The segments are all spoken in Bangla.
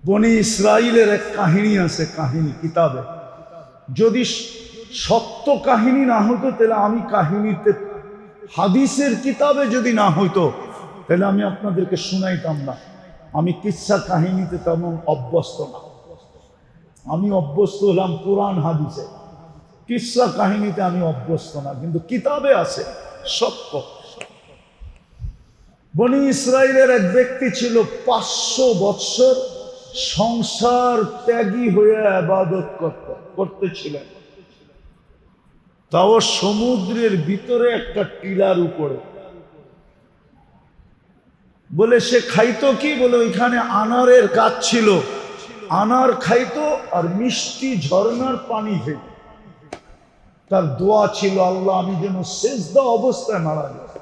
বনি ইসরাইলের এক কাহিনী আছে, কাহিনী কিতাবে। যদি সত্য কাহিনী না হতো তাহলে আমি কাহিনীতে, হাদিসের কিতাবে যদি না হইতো তাহলে আমি আপনাদেরকে শুনাইতাম না। আমি কিচ্ছা কাহিনীতে তেমন অভ্যস্ত না। আমি অভ্যস্ত হলাম কোরআন হাদিসে, কিচ্ছা কাহিনীতে আমি অভ্যস্ত না, কিন্তু কিতাবে আছে সত্য। বনি ইসরাইলের এক ব্যক্তি ছিল 500 বৎসর সংসার ত্যাগী হয়ে ইবাদত করতেছিলেন, তাও সমুদ্রের ভিতরে একটা টিলার উপরে। বলে সে খাইতো কি, বলে ওইখানে আনারের গাছ ছিল, আনার খাইতো আর মিষ্টি ঝর্ণার পানি খেত। তার দোয়া ছিল, আল্লাহ আমি যেন সেজদা অবস্থায় মারা গেছে,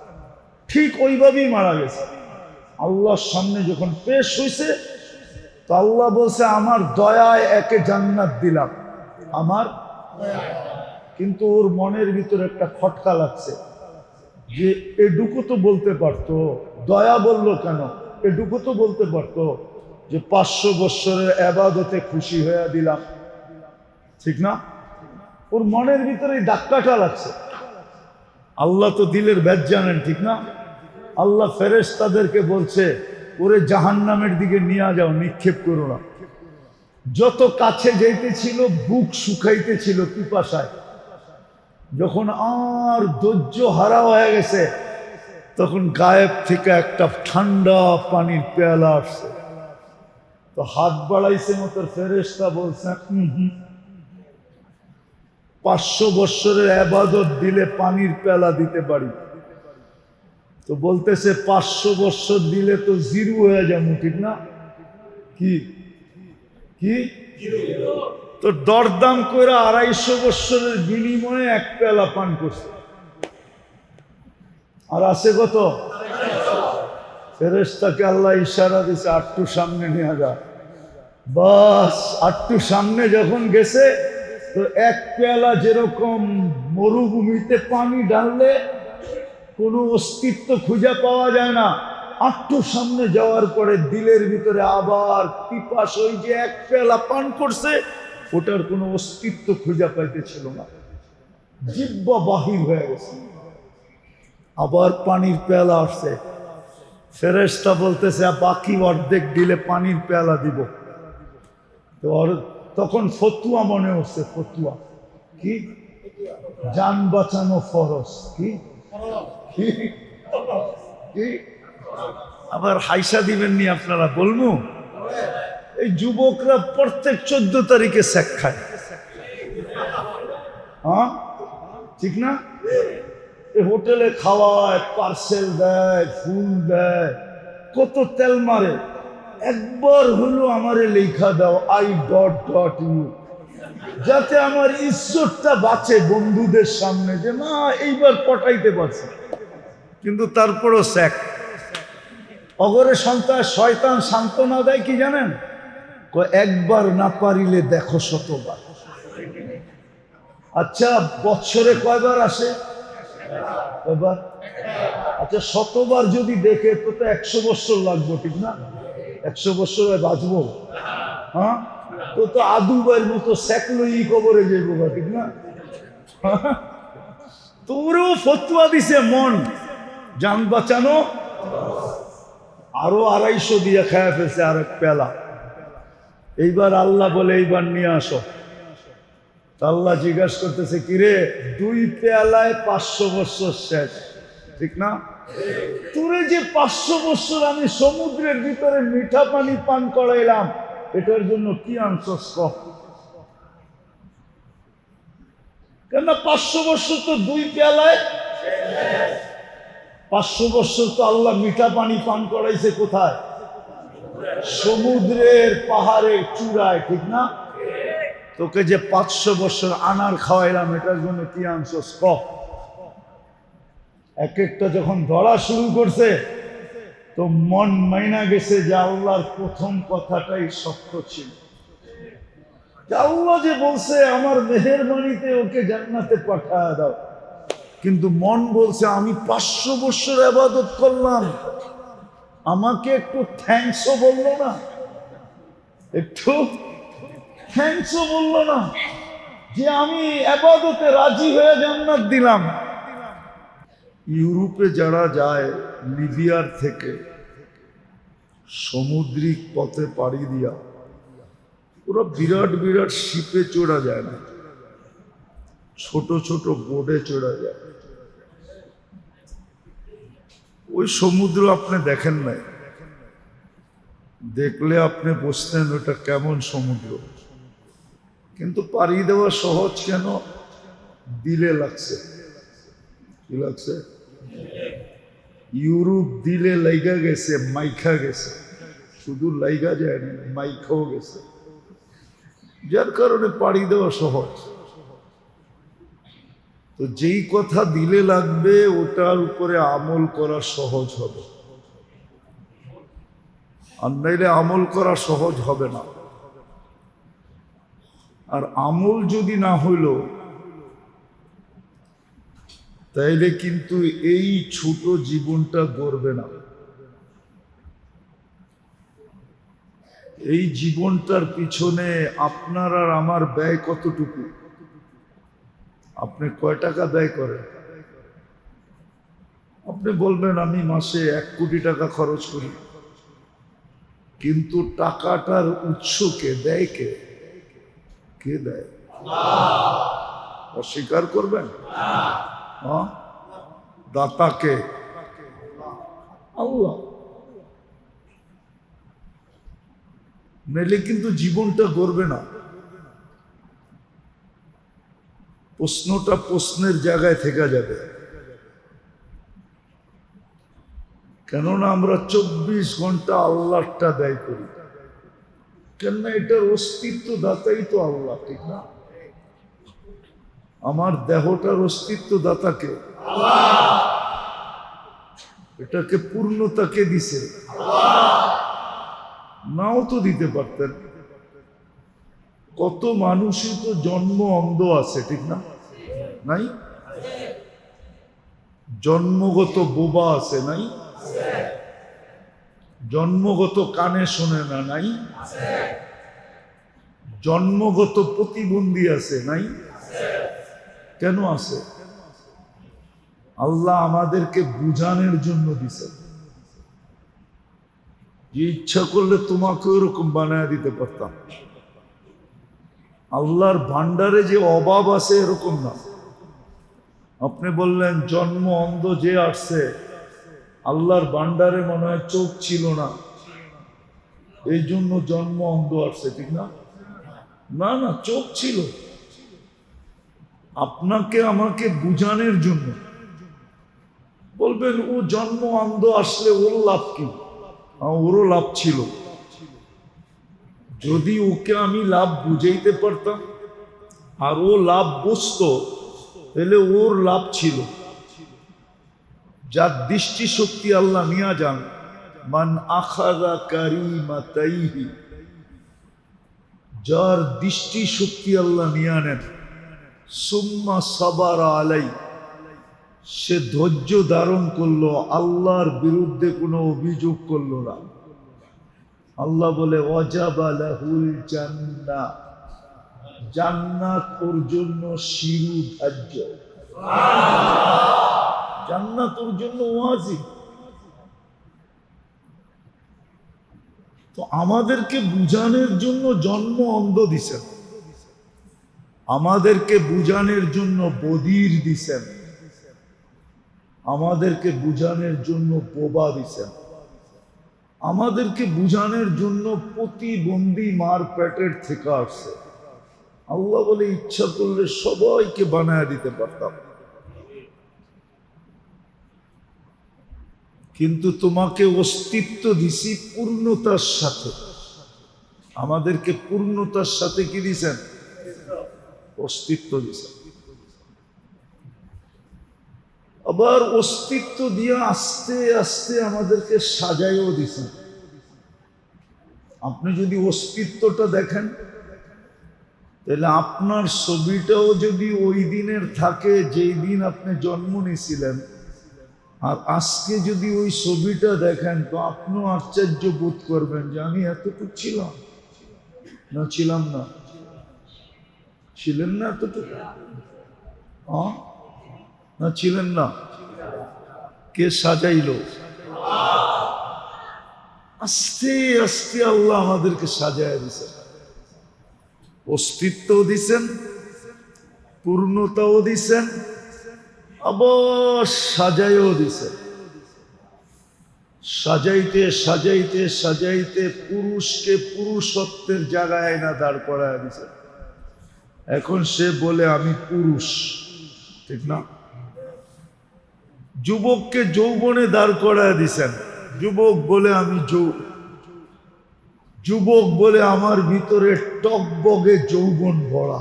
ঠিক ওইভাবেই মারা গেছে। আল্লাহর সামনে যখন পেশ হয়েছে তো আল্লাহ বলছে, আমার দয়ায় একে জান্নাত দিলাম, আমার। কিন্তু ওর মনের ভিতরে একটা খটকা লাগছে যে এটুকু তো বলতে পারতো, দয়া বললো কেন? এটুকু তো বলতে পারতো যে 500 বৎসরের ইবাদতে খুশি হয়ে দিলাম, ঠিক না? ওর মনের ভিতরে এই ধাক্কাটা লাগছে। আল্লাহ তো দিলের ভেদ জানেন, ঠিক না? আল্লাহ ফেরেশতাদেরকে বলছে, ওরে জাহান্নামের দিকে নিয়ে যাও, নিক্ষেপ করো না। যত কাছে যাইতেছিল বুক শুকাইতেছিল পিপাসায়। যখন আর ধৈর্য হারা হয়ে গেছে তখন গায়েব থেকে একটা ঠান্ডা পানির পেয়ালা আসছে। তো হাত বাড়াইছে মতো ফেরেশতা বলছে, 500 বৎসরের ইবাদত দিলে পানির পেয়ালা দিতে পারি। তো বলতেছে 500 বৎসর দিলে তো জিরো হয়ে যাবো, ঠিক না? কি কি তো দরদাম করে 250 বৎসরের বিনিময়ে এক পেয়ালা পান করছে। আর আছে কত? ফেরেশতাকে আল্লাহ ইশারা দিছে, আটটু সামনে নিয়ে যা। বাস আটটু সামনে যখন গেছে তো এক পেয়ালা যেরকম মরুভূমিতে পানি ঢাললে কোনো অস্তিত্ব খুঁজে পাওয়া যায় না, আটটু সামনে যাওয়ার পরে দিলের ভিতরে আবার পিপাস, ওই যে এক পেয়ালা পান করছে ওটার কোনো অস্তিত্ব খুঁজে পাইতেছিল না, জিহ্বা বাহির হয়ে গেছে। আবার পানির পেয়ালা আসছে, ফেরেশতা বলতেছে বাকি অর্ধেক দিলে পানির পেয়ালা দিব। তো তখন ফতুয়া মনে হচ্ছে, ফতুয়া কি? জান বাঁচানো ফরজ। কি কি আবার হাইসা দিবেন নি আপনারা, বলবো? এই যুবকরা প্রত্যেক 14 তারিখে শেক খায়, হ্যাঁ ঠিক না? এই হোটেলে খাওয়ায়, পার্সেল দেয়, ফুল দেয়, কত তেল মারে। একবার হলো আমারে লেখা দাও I.U, যাতে আমার ইজ্জতটা বাঁচে বন্ধুদের সামনে, যে না এইবার পটাইতে পারছে। কিন্তু তারপরও শেখ। অগরে সন্তান শয়তান সান্ত্বনা দেয় কি জানেন? একবার না পারিলে দেখো শতবার। আচ্ছা বছরে কয়বার আসে? কয়বার? আচ্ছা শতবার যদি দেখে তো 100 বছর লাগবে, ঠিক না? 100 বছরে বাঁচবো, হ্যাঁ? তো আদুবার মতো সেকলই কবরে যাইব, ঠিক না? তোরেও ফতুয়া দিছে মন, জান বাঁচানো। আরো 250 দিয়ে খায়া ফেলছে আর এক পেলা। এইবার আল্লাহ বলে, এইবার নিয়ে আসো। আল্লাহ জিজ্ঞাসা করতেছে, কিরে 2 পেয়ালায় 500 বছর শেষ, ঠিক না? তোরে যে 500 বছর আমি সমুদ্রের ভিতরে মিঠা পানি পান করাইলাম, এটার জন্য কি আনছস? কেন 500 বছর তো 2 পেয়ালায়, 500 বছর তো আল্লাহ মিঠা পানি পান করাইছে কোথায়? সমুদ্রের পাহাড়ের চূড়ায়, ঠিক না? তোকে যে 500 বছর আনার খাওয়াইলাম, এটার জন্য কি আনছস? এক একটা যখন ধরা শুরু করছে তো মন মাইনা গেছে যে আল্লাহর প্রথম কথাটাই সত্য ছিল। আল্লাহ যে বলছে আমার মেহেরবানিতে ওকে জান্নাতে পাঠায় দাও, কিন্তু মন বলছে আমি 500 বছর ইবাদত করলাম, আমাকে একটু থ্যাঙ্কসও বললো না। একটু থ্যাঙ্কসও বললো না যে আমি ইবাদতে রাজি হয়ে জান্নাত দিলাম। ইউরোপে যারা যায় লিবিয়ার থেকে সমুদ্রিক পথে পাড়ি দিয়া, ওরা বিরাট বিরাট শিপে চড়া যায় না, ছোট ছোট বোটে চড়া যায়। ওই সমুদ্র আপনি দেখেন নাই, দেখলে আপনি বুঝতেন ওটা কেমন সমুদ্র। কিন্তু পাড়ি দেওয়া সহজ কেন? দিলে লাগছে। কি লাগছে? ইউরোপ দিলে লাইগা গেছে, মাইখা গেছে। শুধু লাইগা যায় না, মাইখাও গেছে, যার কারণে পাড়ি দেওয়া সহজ। তো যেই কথা দিলে লাগবে ওটার উপরে আমল করা সহজ হবে, আর নাইলে আমল করা সহজ হবে না। আর আমল যদি না হইল তাইলে কিন্তু এই ছোট জীবনটা গড়বে না। এই জীবনটার পিছনে আপনার আর আমার ব্যয় কতটুকু? আপনি কয় টাকা ব্যয় করেন? আপনি বলবেন আমি মাসে 1 কোটি টাকা খরচ করি, কিন্তু টাকাটার উৎস কে দেয়? কে দেয়? অস্বীকার করবেন? হ্যাঁ, দাতাকে আল্লাহ। নইলে কিন্তু জীবনটা গড়বে না। প্রশ্নটা প্রশ্নের জায়গায় থেকে যাবে। কেননা আমরা 24 ঘন্টা আল্লাহটা ব্যয় করি। কেননা এটার অস্তিত্ব দাতাই তো আল্লাহ, ঠিক না? আমার দেহটার অস্তিত্ব দাতাকে, এটাকে পূর্ণতাকে দিছে। নাও তো দিতে পারতেন। কত মানুষই তো জন্ম অন্ধ আছে, ঠিক না? নাই? জন্মগত বোবা আছে, নাই? জন্মগত কানে শোনে না, নাই? জন্মগত প্রতিবন্ধী আছে, নাই? কেন আছে? আল্লাহ আমাদেরকে বুঝানোর জন্য দিছে। যে ইচ্ছা করলে তোমাকে ওরকম বানায় দিতে পারতাম। আল্লাহর ভান্ডারে যে অভাব আছে এরকম না। আপনি বললেন জন্ম অন্ধ যে আসছে, আল্লাহর ভান্ডারে মনে হয় চোখ ছিল না, এই জন্য জন্ম অন্ধ আসছে, ঠিক না? না না, চোখ ছিল। আপনাকে আমাকে বুঝানোর জন্য। বলবেন ও জন্ম অন্ধ আসলে ওর লাভ কি? ওরও লাভ ছিল। যদি ওকে আমি লাভ বুঝাইতে পারতাম আর ও লাভ বুঝতো, তাহলে ওর লাভ ছিল। যার দৃষ্টি শক্তি আল্লাহ নিয়া যান, মান আখাযা কারিমাতাইহি, যার দৃষ্টি শক্তি আল্লাহ নিয়া নেন, সুম্মা সাবারা আলাই, সে ধৈর্য ধারণ করলো, আল্লাহর বিরুদ্ধে কোনো অভিযোগ করলো না। আল্লাহ বলে ওয়াজাবা লাহুল জান্নাহ, জান্নাত ওর জন্য শিরু ধার্য। জান্নাত ওর জন্য ওয়াজিব। তো আমাদেরকে বুঝানোর জন্য জন্ম অন্ধ দিছেন, আমাদেরকে বুঝানোর জন্য বধির দিছেন, আমাদেরকে বুঝানোর জন্য বোবা দিছেন, আমাদেরকে বুঝানোর জন্য প্রতিবন্ধী মার পেটের থেকে আসছে। আল্লাহ বলে ইচ্ছা করলে সবাইকে বানায় দিতে পারতাম, কিন্তু তোমাকে অস্তিত্ব দিছি পূর্ণতার সাথে। আমাদেরকে পূর্ণতার সাথে কি দিছেন? অস্তিত্ব দিছেন। আবার অস্তিত্ব দিয়ে আস্তে আস্তে আমাদেরকে সাজাইও দিছেন। আপনি যদি অস্তিত্বটা দেখেন, তাহলে আপনার ছবিটাও যদি ওই দিনের থাকে যেই দিন আপনি জন্ম নিয়েছিলেন, আর আজকে যদি ওই ছবিটা দেখেন, তো আপনিও আশ্চর্য বোধ করবেন যে আমি এতটুকু ছিলাম। না ছিলাম না? ছিলেন না এতটুকু? না ছিলেন না? কে সাজাইলো? আস্তে আস্তে আল্লাহ আমাদেরকে সাজায় দিছেন, অস্তিত্বও দিছেন, পূর্ণতাও দিছেন, আবার সাজাইও দিছেন। সাজাইতে সাজাইতে সাজাইতে পুরুষকে পুরুষত্বের জায়গায় না দাঁড় করায় দিছে। এখন সে বলে আমি পুরুষ, ঠিক না? যুবককে যৌবনে দাঁড় করায় দিছেন, যুবক বলে আমি যুবক বলে আমার ভিতরে টকবগে যৌবন ভরা।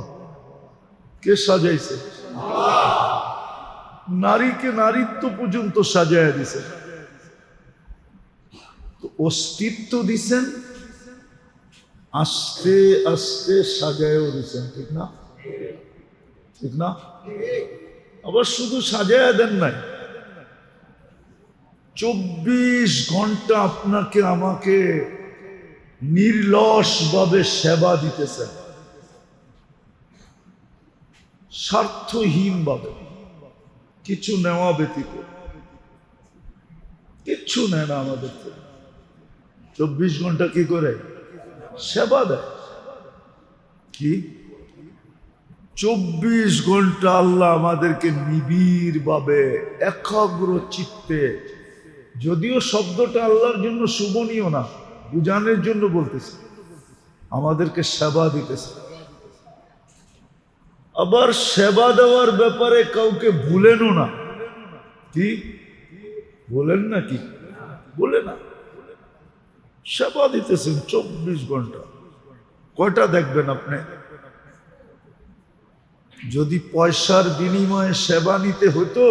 কে সাজাইছে? নারীকে নারীত্ব পর্যন্ত সাজায় দিছেন, অস্তিত্ব দিছেন, আস্তে আস্তে সাজায়ও দিছেন, ঠিক না? ঠিক না? আবার শুধু সাজায় দেন নাই, 24 ঘন্টা আপনাকে আমাকে নির্লস ভাবে সেবা দিতেছেন, স্বার্থহীন ভাবে, কিছু নেওয়া ব্যতীত। কিচ্ছু নেয় না আমাদের থেকে, 24 ঘন্টা কি করে সেবা দেয়? কি 24 ঘন্টা আল্লাহ আমাদেরকে নিবিড় ভাবে একাগ্র চিত্তে, যদিও শব্দটা আল্লাহর জন্য শুভনীয় না, বুঝানোর জন্য বলতেছে, আমাদেরকে সেবা দিতেছে। আবার সেবা দেওয়ার ব্যাপারে কাউকে ভুলেনও না। কি বলেন না? কি বলে না? সেবা দিতেছেন 24 ঘন্টা। কয়টা দেখবেন আপনি? যদি পয়সার বিনিময়ে সেবা নিতে হতো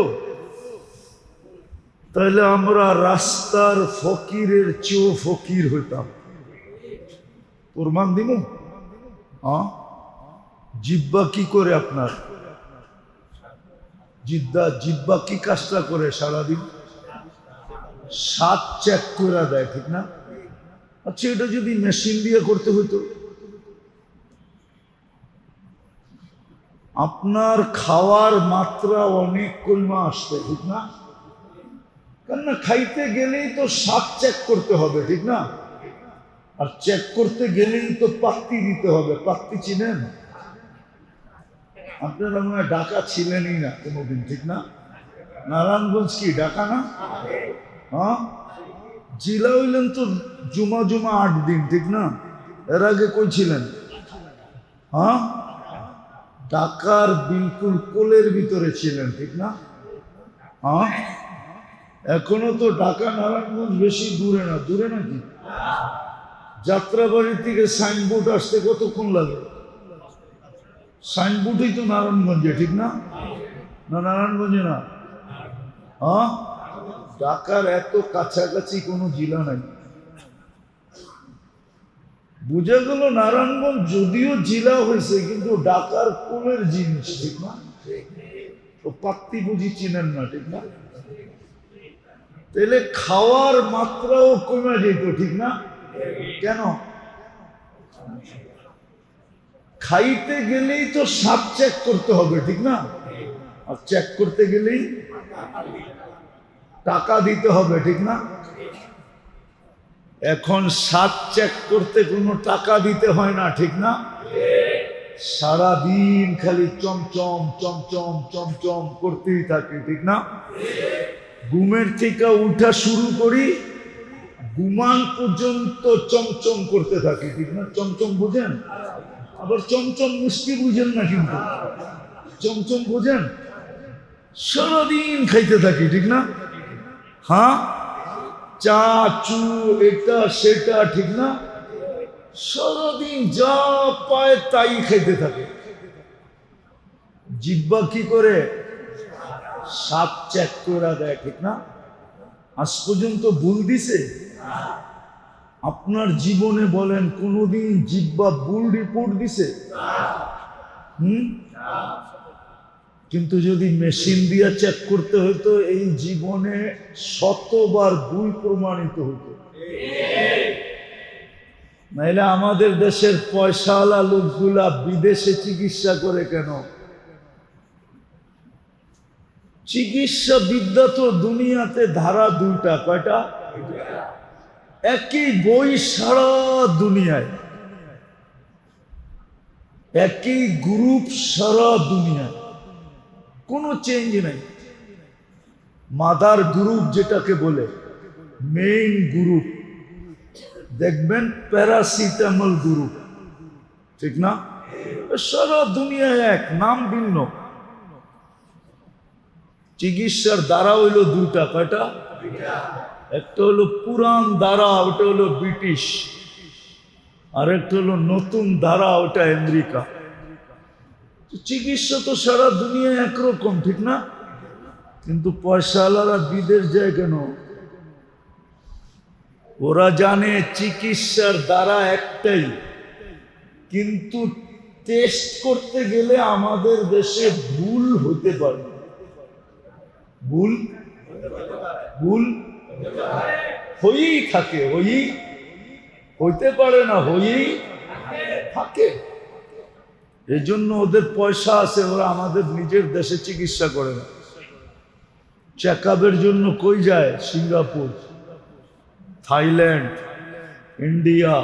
তাহলে আমরা রাস্তার ফকিরের চেয়েও ফকির হইতাম। প্রমাণ দিব? জিব্বা কি করে আপনার? জিব্বা কি কাজটা করে সারাদিন? স্বাদ চেক করে দেয়, ঠিক না? আচ্ছা, এটা যদি মেশিন দিয়ে করতে হতো, আপনার খাওয়ার মাত্রা অনেক কমে আসবে, ঠিক না? কেননা খাইতে গেলেই তো স্বাদ চেক করতে হবে, ঠিক না? আর চেক করতে গেলেই তো পাত্তি দিতে হবে। পাত্তি চিনেন? আপনারা মনে হয় ঢাকা ছিলেনই না কোনোদিন, ঠিক না? নারায়ণগঞ্জ কি ঢাকা না? জেলা হইলেন তো জুমা 8 দিন, ঠিক না? এর আগে কই ছিলেন? ঢাকার বিলকুল কোলের ভিতরে ছিলেন, ঠিক না? এখনো তো ঢাকা নারায়ণগঞ্জ বেশি দূরে না। দূরে নাকি? যাত্রাবাড়ি থেকে সাইনবোর্ড আসতে কতক্ষণ লাগে? সাইনবোর্ডই তো নারায়ণগঞ্জে, ঠিক না? না নারায়ণগঞ্জে না? ঢাকার এত কাছাকাছি কোনো জেলা নাই। বুঝা গেল নারায়ণগঞ্জ যদিও জেলা হয়েছে কিন্তু ঢাকার কোলের জিনিস, ঠিক না? তো পাত্তি বুঝি চিনেন না, ঠিক না? তাহলে খাওয়ার মাত্রাও কমে যেত, ঠিক না? কেন? খাইতে গেলেই তো স্বাদ চেক করতে হবে, ঠিক না? আর চেক করতে গেলেই টাকা দিতে হবে, ঠিক না? এখন স্বাদ চেক করতে কোনো টাকা দিতে হয় না, ঠিক না? সারাদিন খালি চমচম চমচম চমচম করতেই থাকে, ঠিক না? ঘুমের থেকে উঠা শুরু করি, ঘুমান পর্যন্ত চমচম করতে থাকি, ঠিক না? চমচম বুঝেন? আবার চমচম মিষ্টি বুঝেন না, কিন্তু চমচম বুঝেন? সারাদিন খাইতে থাকি, ঠিক না? চা চু এটা সেটা, ঠিক না? সারাদিন যা পায় তাই খাইতে থাকে। জিহ্বা কি করে? স্বাদ চেক করে দেয়, ঠিক না? আজ পর্যন্ত ভুল দিছে? আপনার জীবনে বলেন কোনদিন জিহ্বা ভুল রিপোর্ট দিছে? কিন্তু যদি মেশিন দিয়ে চেক করতে হতো এই জীবনে শতবার ভুল প্রমাণিত হতো। নাইলে আমাদের দেশের পয়সাওয়ালা লোকগুলা বিদেশে চিকিৎসা করে কেন? চিকিৎসা বিদ্যা তো দুনিয়াতে ধারা দুইটা, কয়টা? একই বই সারা দুনিয়ায়, একই গ্রুপ সারা দুনিয়ায়, কোনো চেঞ্জ নাই। মাদার গ্রুপ যেটাকে বলে, মেইন গ্রুপ দেখবেন প্যারাসিটামল গ্রুপ, ঠিক না? সারা দুনিয়ায় এক, নাম ভিন্ন। চিকিৎসার দ্বারা হইল দুইটা, কয়টা? একটা হলো পুরান ধারা, ওটা হলো ব্রিটিশ, আর একটা হলো নতুন ধারা, ওটা আমেরিকা। চিকিৎসা তো সারা দুনিয়ায় একরকম, ঠিক না? কিন্তু পয়সাওয়ালারা বিদেশ যায় কেন? ওরা জানে চিকিৎসার দ্বারা একটাই, কিন্তু টেস্ট করতে গেলে আমাদের দেশে ভুল হতে পারে। ভুল ভুল হয়েই থাকে, হইতে পারে না, হয়েই থাকে। এই জন্য ওদের পয়সা আছে, ওরা আমাদের নিজের দেশে চিকিৎসা করে না। চেক আপের জন্য কই যায়? Singapore, Thailand, India,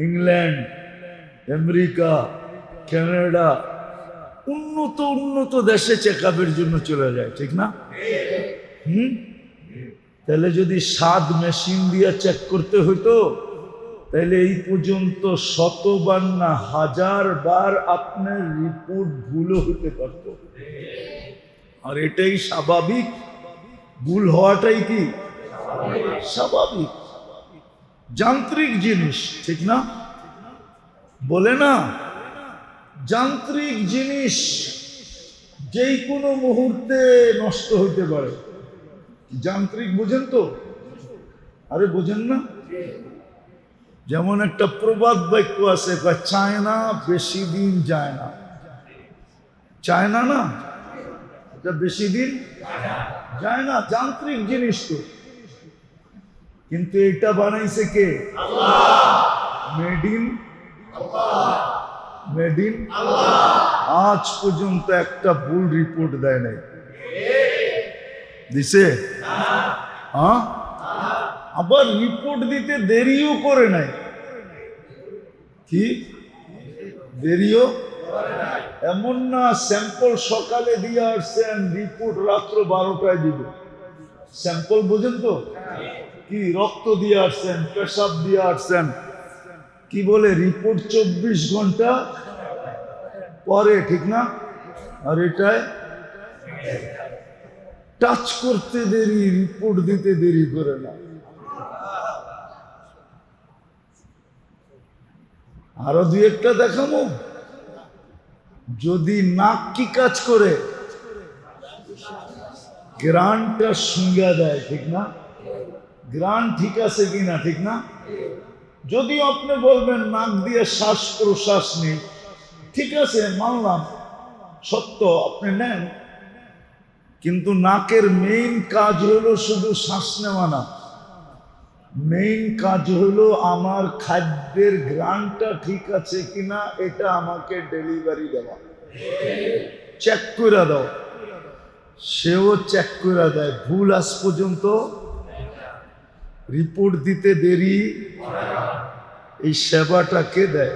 England, America, Canada, উন্নত উন্নত দেশে চেক আপের জন্য চলে যায়, ঠিক না? তাহলে যদি 7 মেশিন দিয়ে চেক করতে হইতো, তাহলে এই পর্যন্ত 100বার না 1000 বার আপনার রিপোর্ট ভুলও হতে পারত। আর এটাই স্বাভাবিক, ভুল হওয়াটাই কি স্বাভাবিক। যান্ত্রিক জিনিস, ঠিক না? বলে না, যান্ত্রিক জিনিস যেই কোনো মুহূর্তে নষ্ট হইতে পারে। যান্ত্রিক বোঝেন তো? আরে বোঝেন না? যেমন একটা প্রবাদ বাক্য আছে, চায়না বেশি দিন যায় না। চায়না না, এটা বেশি দিন যায় না, যান্ত্রিক জিনিস তো। কিন্তু এটা বানাইছে কে? মেড ইন আজ পর্যন্ত একটা ভুল রিপোর্ট দেয় নাই। দিছে? হ্যাঁ, আবার রিপোর্ট দিতে দেরিও করে নাই। কি দেরিও? এমন না স্যাম্পল সকালে দিয়ে আসছেন, রিপোর্ট রাত্র 12টায় দিবে। স্যাম্পল বোঝেন তো? কি রক্ত দিয়ে আসছেন, পেশাব দিয়ে আসছেন, কি বলে রিপোর্ট 24 ঘন্টা পরে, ঠিক না? আর এটায় টাচ করতে দেরি, রিপোর্ট দিতে দেরি করে না। আরো 2-1টা দেখাবো। যদি নাক কি কাজ করে? গ্রানটা শুঙ্গা দেয়, ঠিক না? গ্রান ঠিক আছে কিনা, ঠিক না? যদি আপনি বলবেন নাক দিয়ে শ্বাস প্রশ্বাস নেই, ঠিক আছে, মানলাম, সত্য, আপনি নেন। কিন্তু নাকের মেইন কাজ হলো শুধু শ্বাস নেওয়া না, মেইন কাজ হলো আমার খাদ্যের গ্রানটা ঠিক আছে কিনা এটা আমাকে ডেলিভারি দেওয়া, চেক করে দাও। সেও চেক করে দেয়, ভুল আজ পর্যন্ত রিপোর্ট দিতে দেরি। এই সেবাটা কে দেয়?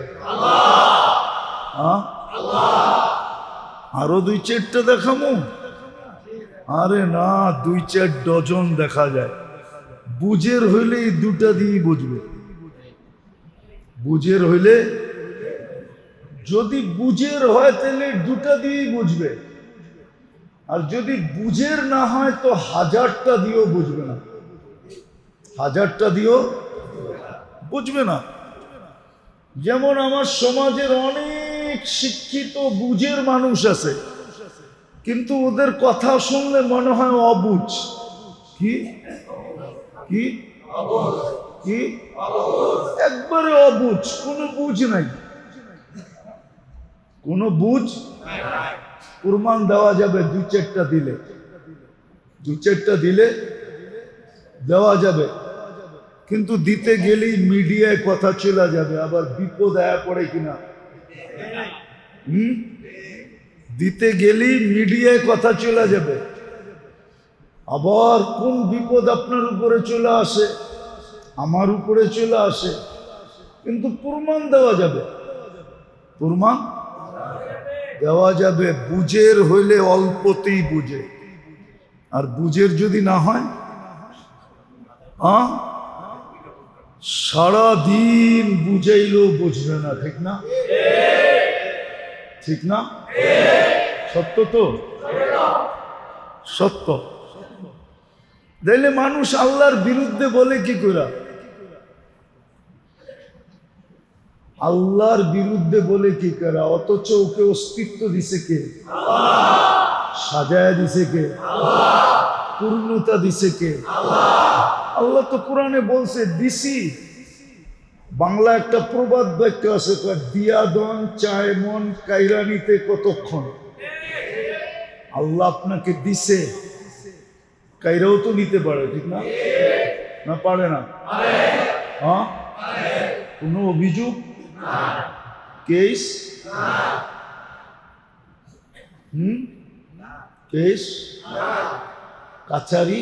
আরো 2-4টা দেখাবো। আরে না, 2-4 ডজন দেখা যায়। বুঝের হইলে এই 2টা দিয়ে বুঝবে। বুঝের হইলে, যদি বুঝের হয় তাহলে 2টা দিয়েই বুঝবে, আর যদি বুঝের না হয় তো 1000টা দিয়েও বুঝবে না। 1000টা দিয়েও বুঝবে না। যেমন আমার সমাজের অনেক শিক্ষিত বুঝের মানুষ আছে, কিন্তু ওদের কথা শুনলে মনে হয় অবুঝ। কি কি কি? একবারে অবুঝ, কোনো বুঝ নাই, কোনো বুঝ। প্রমাণ দেওয়া যাবে 2-4টা দিলে, 2-4টা দিলে দেওয়া যাবে। কিন্তু দিতে গেলেই মিডিয়ায় কথা চলে যাবে, আবার বিপদ আয়া পড়ে কিনা। দিতে গেলেই মিডিয়ায় কথা চলে যাবে, আবার কোন বিপদ আপনার উপরে চলে আসে, আমার উপরে চলে আসে। কিন্তু প্রমাণ দেওয়া যাবে, প্রমাণ দেওয়া যাবে। বুঝের হইলে অল্পতেই বুঝে, আর বুঝের যদি না হয় সারাদিন বুঝাইলেও বুঝবে না। ঠিক না? ঠিক না? সত্য তো, সত্য। দেখলে মানুষ আল্লাহর বিরুদ্ধে বলে কি করে? আল্লাহর বিরুদ্ধে বলে কি করে? অথচ ওকে অস্তিত্ব দিছে কে? সাজায়া দিছে কে? পূর্ণতা দিছে কে? আল্লাহ তো কোরআনে বলছে দিছি। বাংলা একটা প্রবাদ বাক্য আছে, দিয়া দন চায় মন কাইরা নিতে কতক্ষণ। আল্লাহ আপনাকে দিছে, কাইরাও তো নিতে পারে। ঠিক না? না পারে না? হ্যাঁ, কোনো অভিযোগ কেস কেস কাছারি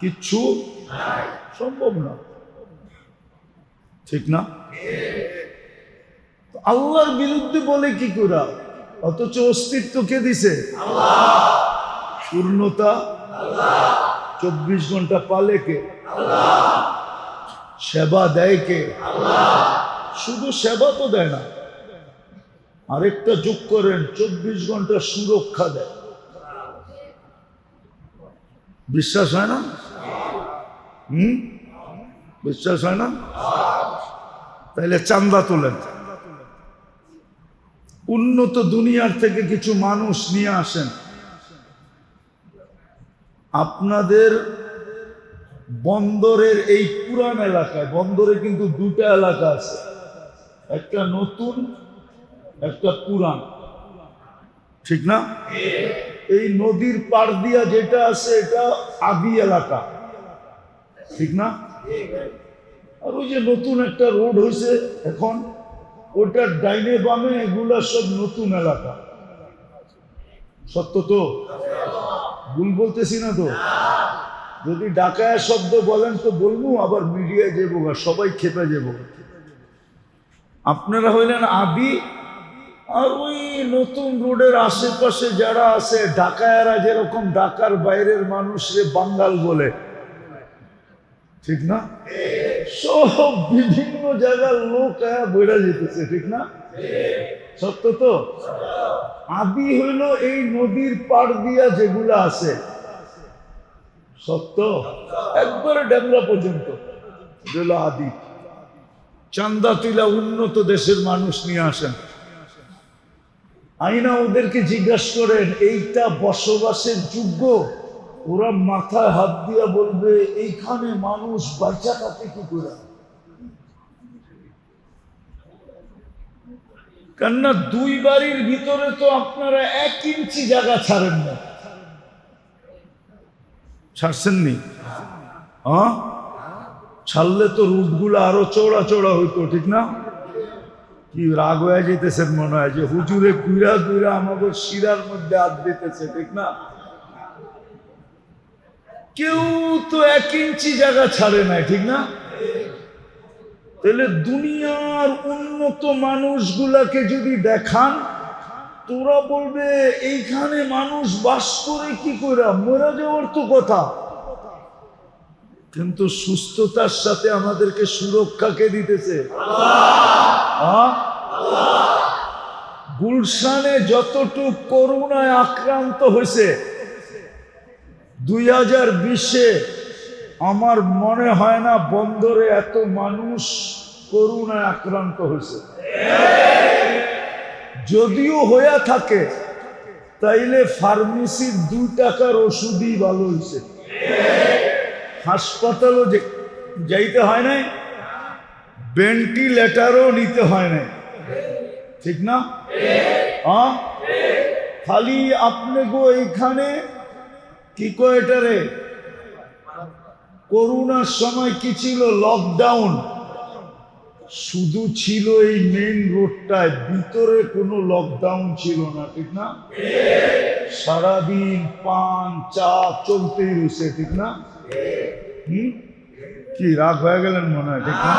কিচ্ছু সম্ভব না। ঠিক না? আল্লাহর বিরুদ্ধে বলে কি করে? অথচ অস্তিত্ব কে দিছে? পূর্ণতা 24 ঘন্টা পালে কে? সেবা দেয় কে? শুধু সেবা তো দেয় না, আরেকটা যোগ করেন, 24 ঘন্টা সুরক্ষা দেয়। বিশ্বাস হয় না? বিশ্বাস হয় না? তাইলে চান্দা তোলেন, উন্নত দুনিয়ার থেকে কিছু মানুষ নিয়ে আসেন। আপনাদের বন্দরের এই পুরান এলাকায়, বন্দরে কিন্তু দুটা এলাকা আছে, একটা নতুন একটা পুরান। ঠিক না? এই নদীর পাড় দিয়া যেটা আছে এটা আদি এলাকা। ঠিক না? আর ওই যে নতুন একটা রোড হয়েছে এখন, ওটার ডাইনে বামে এগুলা সব নতুন এলাকা। সত্য তো? ভুল বলতেছি না তো? যদি ডাকায় শব্দ বলেন তো বলবো, আবার মিডিয়ায় যাবো, সবাই খেপে যাব। আপনারা হইলেন আদি, আর ওই নতুন রোডের আশেপাশে যারা আছে ঢাকায়রা যেরকম ঢাকার বাইরের মানুষরে বাঙ্গাল বলে। ঠিক না? সব বিভিন্ন জায়গার লোক বেড়া যেতেছে। ঠিক না? সত্য তো? আদি হইল এই নদীর পাড় দিয়া যেগুলা আছে। সত্য? একবারে ডেমরা পর্যন্ত আদি। চান্দা তুলা উন্নত দেশের মানুষ নিয়ে আসেন, আইনা ওদেরকে জিজ্ঞাসা করেন এইটা বসবাসের যোগ্য? ওরা মাথায় হাত দিয়া বলবে এইখানে মানুষ বাচ্চা থাকে কি করে? কেননা দুই বাড়ির ভিতরে তো আপনারা 1 ইঞ্চি জায়গা ছাড়েন না। ছাড়ছেননি? হ্যাঁ, ছাড়লে তো রুটগুলো আরো চৌড়া চৌড়া হইতো। ঠিক না? কি রাগ হয়ে যেতেছেন মনে হয় যে হুজুরে কুইরা কুইরা আমাদের শিরার মধ্যে হাত দিতেছে। ঠিক না? কেউ তো 1 ইঞ্চি জায়গা ছাড়ে নাই। ঠিক না? তাহলে দুনিয়ার উন্নত মানুষগুলাকে যদি দেখান, তোরা বলবে এইখানে মানুষ বাস করে কি করে? মরে যাওয়ার তো কথা। কিন্তু সুস্থতার সাথে আমাদেরকে সুরক্ষা কে দিতেছে? গুলশানে যতটুক করোনায় আক্রান্ত হয়েছে 2020-এ, আমার মনে হয় না বন্দরে এত মানুষ করোনায় আক্রান্ত হয়েছে। যদিও হয়ে থাকে তাইলে ফার্মেসির 2 টাকার ওষুধই ভালো হয়েছে। হাসপাতালও যাইতে হয় নাই, ভেন্টিলেটারও নিতে হয় নাই। ঠিক না? খালি আপনি গো এইখানে কি কয় এটারে করোনার সময় কি ছিল? লকডাউন। শুধু ছিল এই মেইন রোডটায়, ভিতরে কোনো লকডাউন ছিল না, ঠিক না? সারাদিন পান চা চলতেই রয়েছে, ঠিক না? কি রাগ হয়ে গেলেন মনে হয়, ঠিক না?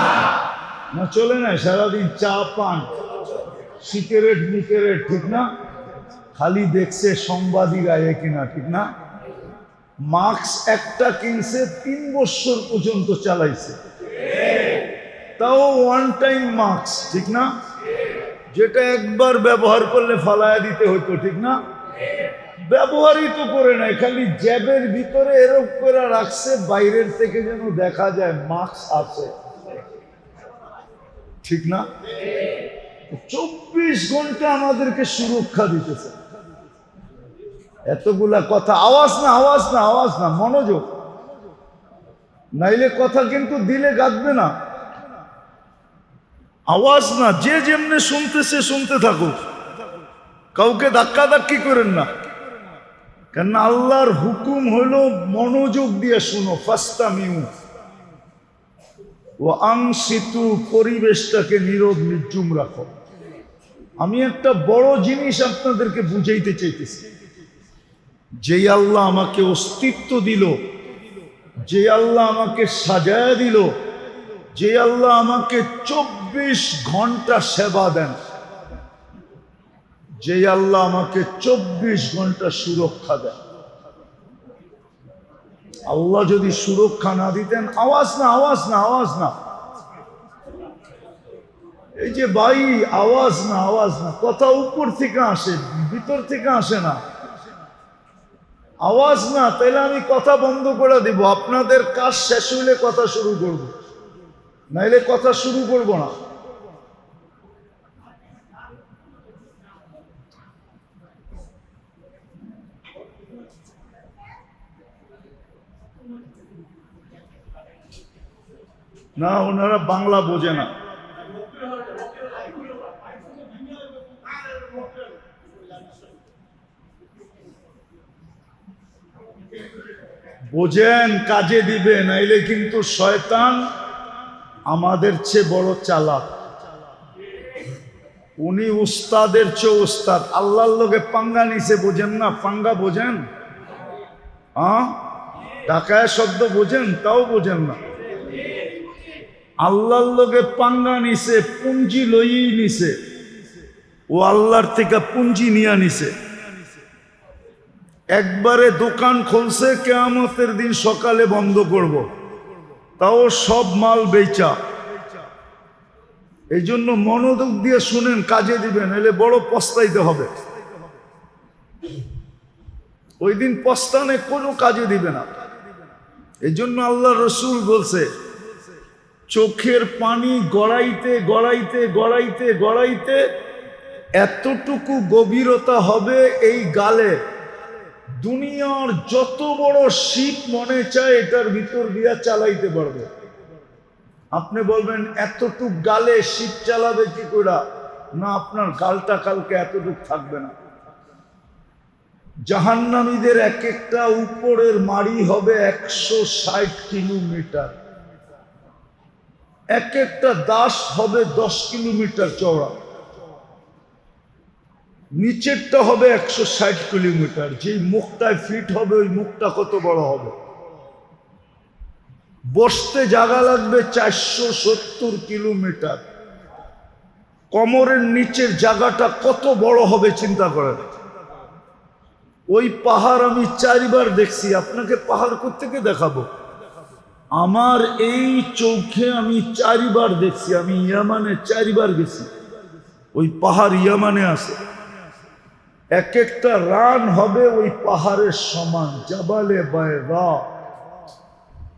না চলে না, সারাদিন চা পান সিগারেট মিকেরেট, ঠিক না? খালি দেখছে সাংবাদিকরা কিনা, ঠিক না? মাস্ক একটা কিনছে 3 বছর পর্যন্ত চালাইছে, তাও ওয়ান টাইম মাস্ক, ঠিক না? যেটা একবার ব্যবহার করলে ফালায়া দিতে হতো, ঠিক না? ব্যবহারই তো করে নাই, খালি জ্যাবের ভিতরে এরকম করে রাখছে, বাইরের থেকে যেন দেখা যায় মাস্ক আছে, ঠিক না? 24 ঘন্টা আমাদেরকে সুরক্ষা দিতেছে। এতগুলা কথা, আওয়াজ না আওয়াজ না আওয়াজ না, মনোযোগ, নাইলে কথা কিন্তু দিলে গাঁথবে না। আওয়াজ না, যে যেমনে শুনতেছে শুনতে থাকুক, কাউকে ধাক্কা ধাক্কি করেন না, কেন আল্লাহর হুকুম হলো মনোযোগ দিয়ে শুনো। ফাস্তামিউ ও আনসিতু, পরিবেশটাকে নীরব নির্জুম রাখো। আমি একটা বড় জিনিস আপনাদেরকে বুঝাইতে চাইতেছি। যে আল্লাহ আমাকে অস্তিত্ব দিল, যে আল্লাহ আমাকে সাজায়া দিল, যে আল্লাহ আমাকে 24 ঘন্টা সেবা দেন, যে আল্লাহ আমাকে 24 ঘন্টা সুরক্ষা দেন, আল্লাহ যদি সুরক্ষা না দিতেন, আওয়াজ না আওয়াজ না আওয়াজ না, এই যে ভাই আওয়াজ না আওয়াজ না, কথা উপর থেকে আসে, ভিতর থেকে আসে না, আওয়াজ না, তাইলে আমি কথা বন্ধ করে দিব, আপনাদের কাজ শেষ হইলে কথা শুরু করব, নাইলে কথা শুরু করব না। না, ওনারা বাংলা বোঝে না। বোঝেন, কাজে দিবে, নাইলে কিন্তু শয়তান আমাদের চেয়ে বড় চালাক। উনি উস্তাদের চেয়ে উস্তাদ, আল্লাহর লোকে পাঙ্গা নিছে, বোঝেন না? পাঙ্গা বোঝেন? ঢাকায় শব্দ বোঝেন? তাও বোঝেন না। আল্লাহর লোকে পাঙ্গা নিছে, পুঞ্জি লইই নিছে, ও আল্লাহর থেকে পুঞ্জি নিয়ে নিছে। একবারে দোকান খুলছে, কিয়ামতের দিন সকালে বন্ধ করব, তাও সব মাল বেচা। এই জন্য মনোযোগ দিয়ে শুনেন, কাজে দিবেন, এলে বড় পস্তাইতে হবে। ওই দিন পস্তানে কোনো কাজে দিবে না। এই জন্য আল্লাহ রসুল বলছে, চোখের পানি গড়াইতে গড়াইতে গড়াইতে গড়াইতে এতটুকু গভীরতা হবে এই গালে, দুনিয়ার যত বড় শিপ মনে চায় এটার ভিতর দিয়া চালাইতে পারবে। আপনি বলবেন এতটুক গালে শিপ চালাবে কি করে? না, আপনার গালটা কালকে এতটুক থাকবে না। জাহান্নামীদের এক একটা উপরের মাড়ি হবে 160 কিলোমিটার, এক একটা দাস হবে 10 কিলোমিটার চওড়া, নিচেরটা হবে 160 কিলোমিটার। যেই মুখটায় ফিট হবে ওই মুখটা কত বড় হবে? বসতে জায়গা লাগবে 470 কিলোমিটার। কোমরের নিচের জায়গাটা কত বড় হবে চিন্তা করেন। ওই পাহাড় আমি 4 বার দেখছি, আপনাকে পাহাড় কোত্থেকে দেখাবো? আমার এই চোখে আমি 4 বার দেখছি। আমি ইয়ামানে 4 বার গেছি, ওই পাহাড় ইয়ামানে আছে। এক একটা রান হবে ওই পাহাড়ের সমান, জাবালে বায়রা।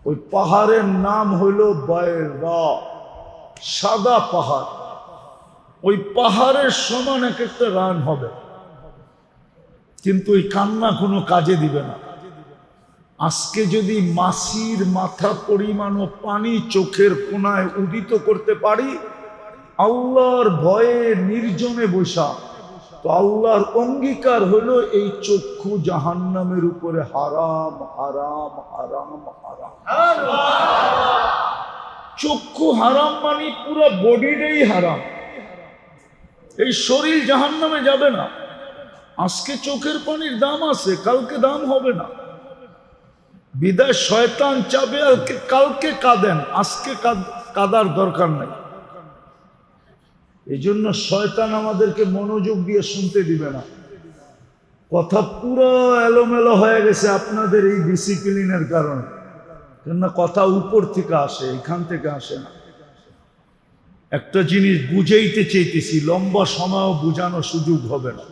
ওই পাহাড়ের নাম হইল বায়রা, সাদা পাহাড়। ওই পাহাড়ের সমান এক একটা রান হবে, কিন্তু ওই কান্না কোনো কাজে দিবে না। আজকে যদি মাছির মাথা পরিমাণও পানি চোখের কোনায় উদিত করতে পারি, আল্লাহর ভয়ে নির্জনে বসা, তো আল্লাহর অঙ্গীকার হলো এই চক্ষু জাহান্নামের উপরে হারাম হারাম হারাম হারাম। চক্ষু হারাম মানে পুরো বডিটাই হারাম। এই শরীর জাহান্নামে যাবে না। আজকে চোখের পানির দাম আছে, কালকে দাম হবে না। বিদায় শয়তান চাবে আর কালকে কাঁদেন, আজকে কাঁদার দরকার নাই। এই জন্য শয়তান আমাদেরকে মনোযোগ দিয়ে শুনতে দিবে না। কথা পুরো এলোমেলো হয়ে গেছে আপনাদের এই ডিসিপ্লিনের কারণে। কেননা কথা উপর থেকে আসে, এখান থেকে আসে না। একটা জিনিস বুঝাইতে চাইতেছি, লম্বা সময়ও বুঝানোর সুযোগ হবে না।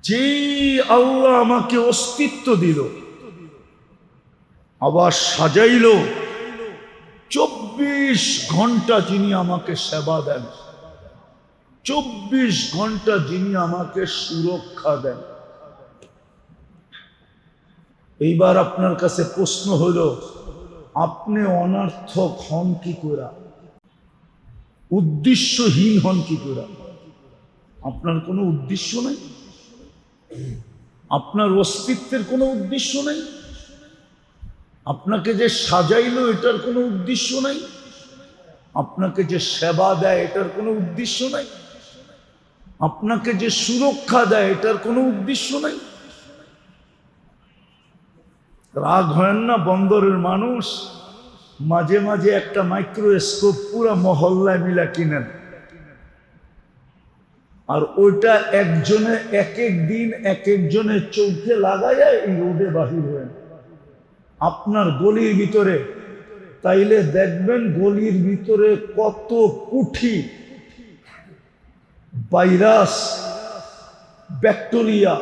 যেই আল্লাহ আমাকে অস্তিত্ব দিল, আবার সাজাইল, 24 ঘন্টা যিনি আমাকে সেবা দেন, 24 ঘন্টা যিনি আমাকে সুরক্ষা দেন। এইবার আপনার কাছে প্রশ্ন হলো, আপনি অনর্থক হন কি করে, উদ্দেশ্যহীন হন কি করে? আপনার কোনো উদ্দেশ্য নাই, আপনার অস্তিত্বের কোনো উদ্দেশ্য নাই। আপনাকে যে সাজাইলো এটার কোনো উদ্দেশ্য নাই, আপনাকে যে সেবা দেয় এটার কোনো উদ্দেশ্য নাই, আপনাকে যে সুরক্ষা দেয় এটার কোনো উদ্দেশ্য নাই। রাগ হয় না? বন্দরের মানুষ মাঝে মাঝে একটা মাইক্রোস্কোপ পুরা মহল্লায় মিলা কিনেন, আর ওইটা একজনে এক এক দিন এক একজনের চোখে লাগায় এই রোডে বাহির হয়ে আপনার গলির ভিতরে, তাইলে দেখবেন গলির ভিতরে কত কোটি ভাইরাস, ব্যাকটেরিয়া,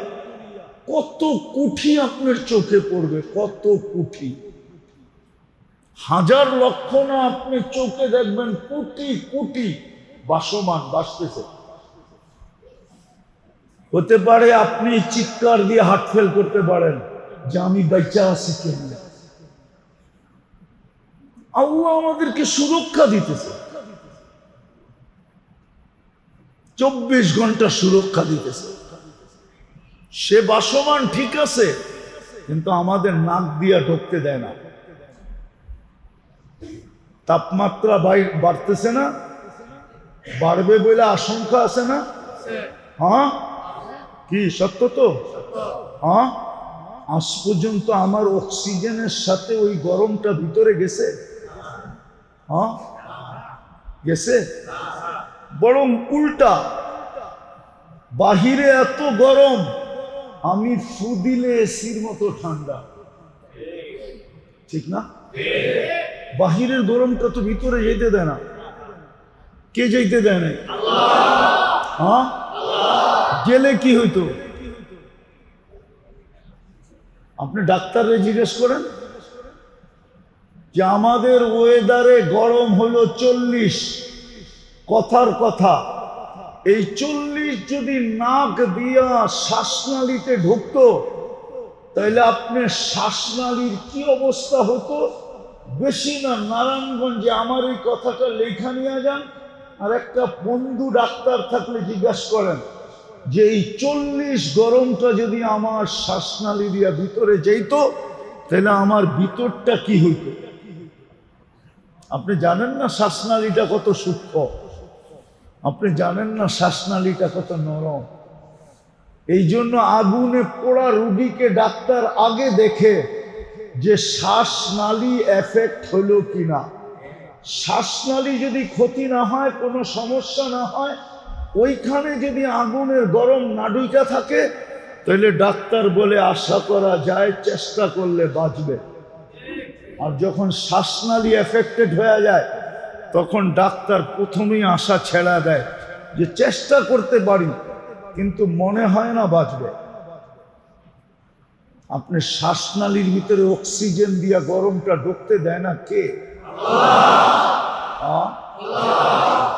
কত কোটি আপনার চোখে পড়বে, কত কোটি, হাজার লক্ষ না, আপনি চোখে দেখবেন কোটি কোটি বাসমান বাসতেছে। হতে পারে আপনি চিৎকার দিয়ে হার্ট ফেল করতে পারেন যে আমি বেঁচে আছি কেন। আল্লাহ আমাদেরকে সুরক্ষা দিতেছে, 24 ঘন্টা সুরক্ষা দিতেছে। সে বাসমান ঠিক আছে, কিন্তু আমাদের নাক দিয়া ঢুকতে দেয় না। তাপমাত্রা বাড়তেছে না, বাড়বে বলে আশঙ্কা আছে না? হ্যাঁ, কি সত্য তো? হ্যাঁ, আজ পর্যন্ত আমার অক্সিজেনের সাথে ওই গরমটা ভিতরে গেছে? হ্যাঁ, গেছে? বরং উল্টা, বাহিরে এত গরম, আমি ফু দিলে এসির মতো ঠান্ডা। ঠিক না? বাহিরের গরমটা তো ভিতরে যেতে দেয় না। কে যেতে দেয় না? হ্যাঁ, গেলে কি হইতো? আপনি ডাক্তাররে জিজ্ঞেস করেন যে আমাদের ওয়েদারে গরম হলো 40, কথার কথা, এই 40 যদি নাক দিয়া শ্বাসনালীতে ঢুকতো, তাহলে আপনার শ্বাসনালীর কি অবস্থা হতো? বেশি না, নারায়ণগঞ্জে আমার এই কথাটা লেখা নিয়ে যান, আর একটা বন্ধু ডাক্তার থাকলে জিজ্ঞাসা করেন যে এই 40 গরমটা যদি আমার শ্বাসনালী দিয়া ভিতরে যেত, তাহলে আমার ভিতরটা কি হইত? আপনি জানেন না শ্বাসনালীটা কত সূক্ষ্ম, আপনি জানেন না শ্বাসনালীটা কত নরম। এই জন্য আগুনে পোড়া রোগীকে ডাক্তার আগে দেখে যে শ্বাসনালী এফেক্ট হলো কিনা। শ্বাসনালী যদি ক্ষতি না হয়, কোনো সমস্যা না হয়, ওইখানে যদি আগুনের গরম না ঢুকে থাকে, তাহলে ডাক্তার বলে আশা করা যায় চেষ্টা করলে বাঁচবে। আর যখন শ্বাসনালী এফেক্টেড হয়ে যায়, তখন ডাক্তার প্রথমেই আশা ছেড়া দেয় যে চেষ্টা করতে পারি, কিন্তু মনে হয় না বাঁচবে। আপনি শ্বাসনালীর ভিতরে অক্সিজেন দিয়া গরমটা ঢুকতে দেয় না কে?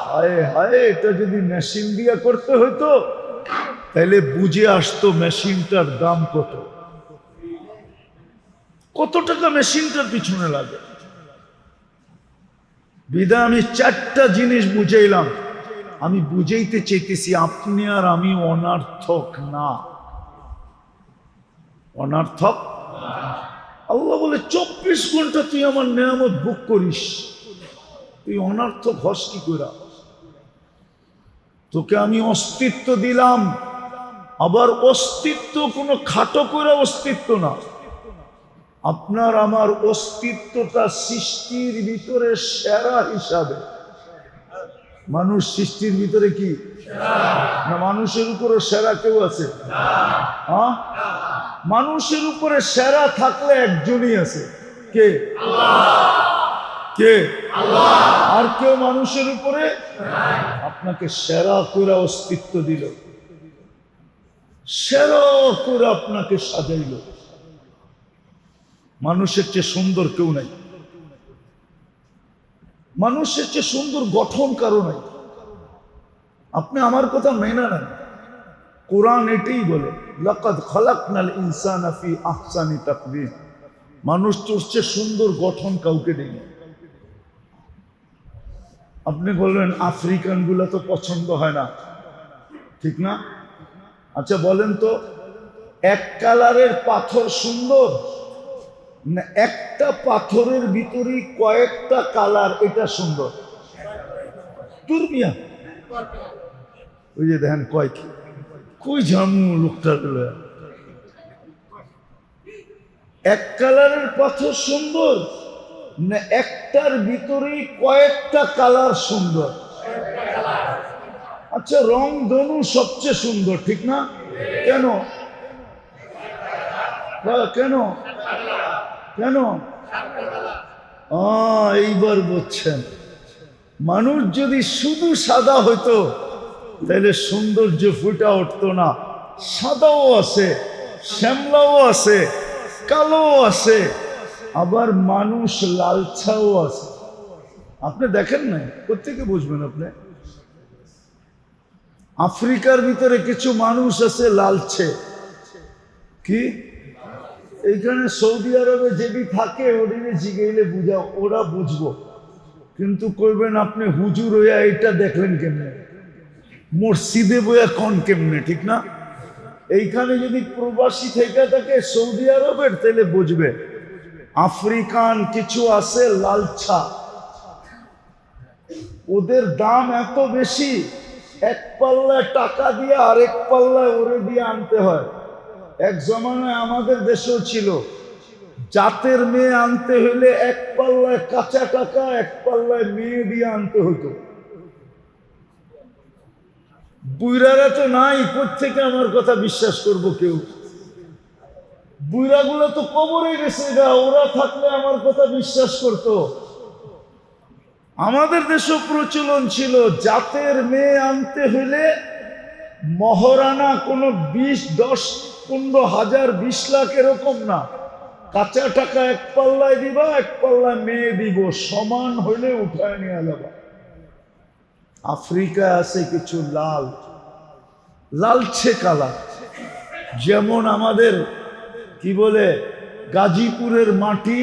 হায় হায়, এটা যদি মেশিন দিয়া করতে হইতো, তাহলে বুঝে আসতো মেশিনটার দাম কত, কত টাকা মেশিনটার পিছনে লাগে। বিধায় আমি 4টা জিনিস বুঝাইলাম, আমি বুঝাইতে চাইতেছি আপনি আর আমি অনার্থক না, অনার্থক। আল্লাহ বলে 24 ঘন্টা তুই আমার নেয়ামত ভোগ করিস, তুই অনার্থক হস কি করে? তোকে আমি অস্তিত্ব দিলাম, আবার অস্তিত্ব কোনো খাটো করে অস্তিত্ব না। আপনার আমার অস্তিত্বটা সৃষ্টির ভিতরে সেরা হিসাবে। মানুষ সৃষ্টির ভিতরে কি না? মানুষের উপরে সেরা কেউ আছে? হ্যাঁ, মানুষের উপরে সেরা থাকলে একজনই আছে। কে? কে? আর কেউ মানুষের উপরে? আপনাকে সেরা করে অস্তিত্ব দিল, সেরা করে আপনাকে সাজাইল। মানুষের চেয়ে সুন্দর কেউ নাই, মানুষের চেয়ে সুন্দর গঠন কারো নাই। আপনি আমার কথা মেনে নেন, কোরআন এটাই বলে, লাকাদ খালাকনাল ইনসানা ফি আহসানি তাকওয়িম। মানুষ তোর চেয়ে সুন্দর গঠন কাউকে দেয়নি। আপনি বলবেন আফ্রিকান গুলা তো পছন্দ হয় না, ঠিক না? আচ্ছা বলেন তো, এক কালারের পাথর সুন্দর না একটা পাথরের ভিতরে কয়েকটা কালার এটা সুন্দর? দুর্মিয়া ওই যে দেখেন কয় কি কই জামু লোকটা, এক কালারের পাথর সুন্দর না একটার ভিতরেই কয়েকটা কালার সুন্দর? আচ্ছা রং ধনু সবচেয়ে সুন্দর, ঠিক না? কেন? কেন? কেন? এইবার বুঝছেন। মানুষ যদি শুধু সাদা হইতো তাহলে সৌন্দর্য ফুটা উঠতো না। সাদাও আছে, শ্যামলাও আছে, কালোও আছে, আবার মানুষ লালছাও আছে। আপনি দেখেন না, কোত্থেকে বুঝবেন আপনি? আফ্রিকার ভিতরে কিছু মানুষ আছে লালচে, কি এইখানে সৌদি আরবে যেটি থাকে ওদিকে জিগাইলে বুঝা ওরা বুঝবো, কিন্তু করবেন আপনি হুজুর হইয়া এটা দেখলেন কেমনে, মসজিদে বইয়া কন কেমনে, ঠিক না? এইখানে যদি প্রবাসী থেকে থাকে সৌদি আরবের তাহলে বুঝবে। আফ্রিকান কিছু আছে লালচা, ওদের দাম এত বেশি, এক পাল্লায় টাকা দিয়ে আরেক পাল্লায় ওরে দিয়ে আনতে হয়। এক জমানায় আমাদের দেশেও ছিল, জাতের মেয়ে আনতে হইলে এক পাল্লায় কাঁচা টাকা, এক পাল্লায় মেয়ে দিয়ে আনতে হতো। বুইরারা তো নাই, কোত্থেকে আমার কথা বিশ্বাস করবো কেউ? বুইরাগুলো তো কবরে গেছে গা, ওরা থাকলে আমার কথা বিশ্বাস করতো। আমাদের দেশেও প্রচলন ছিল, জাতের মেয়ে আনতে হইলে মহারানা কোনো 20, 10, 15 হাজার 20 লাখ এরকম না, কাঁচা টাকা এক পাল্লায় দিবা, এক পাল্লায় মেয়ে দিব, সমান হইলে উঠায় নিয়ে যাবা। আফ্রিকায় আছে কিছু লাল, লালচে কালার, যেমন আমাদের কি বলে গাজীপুরের মাটি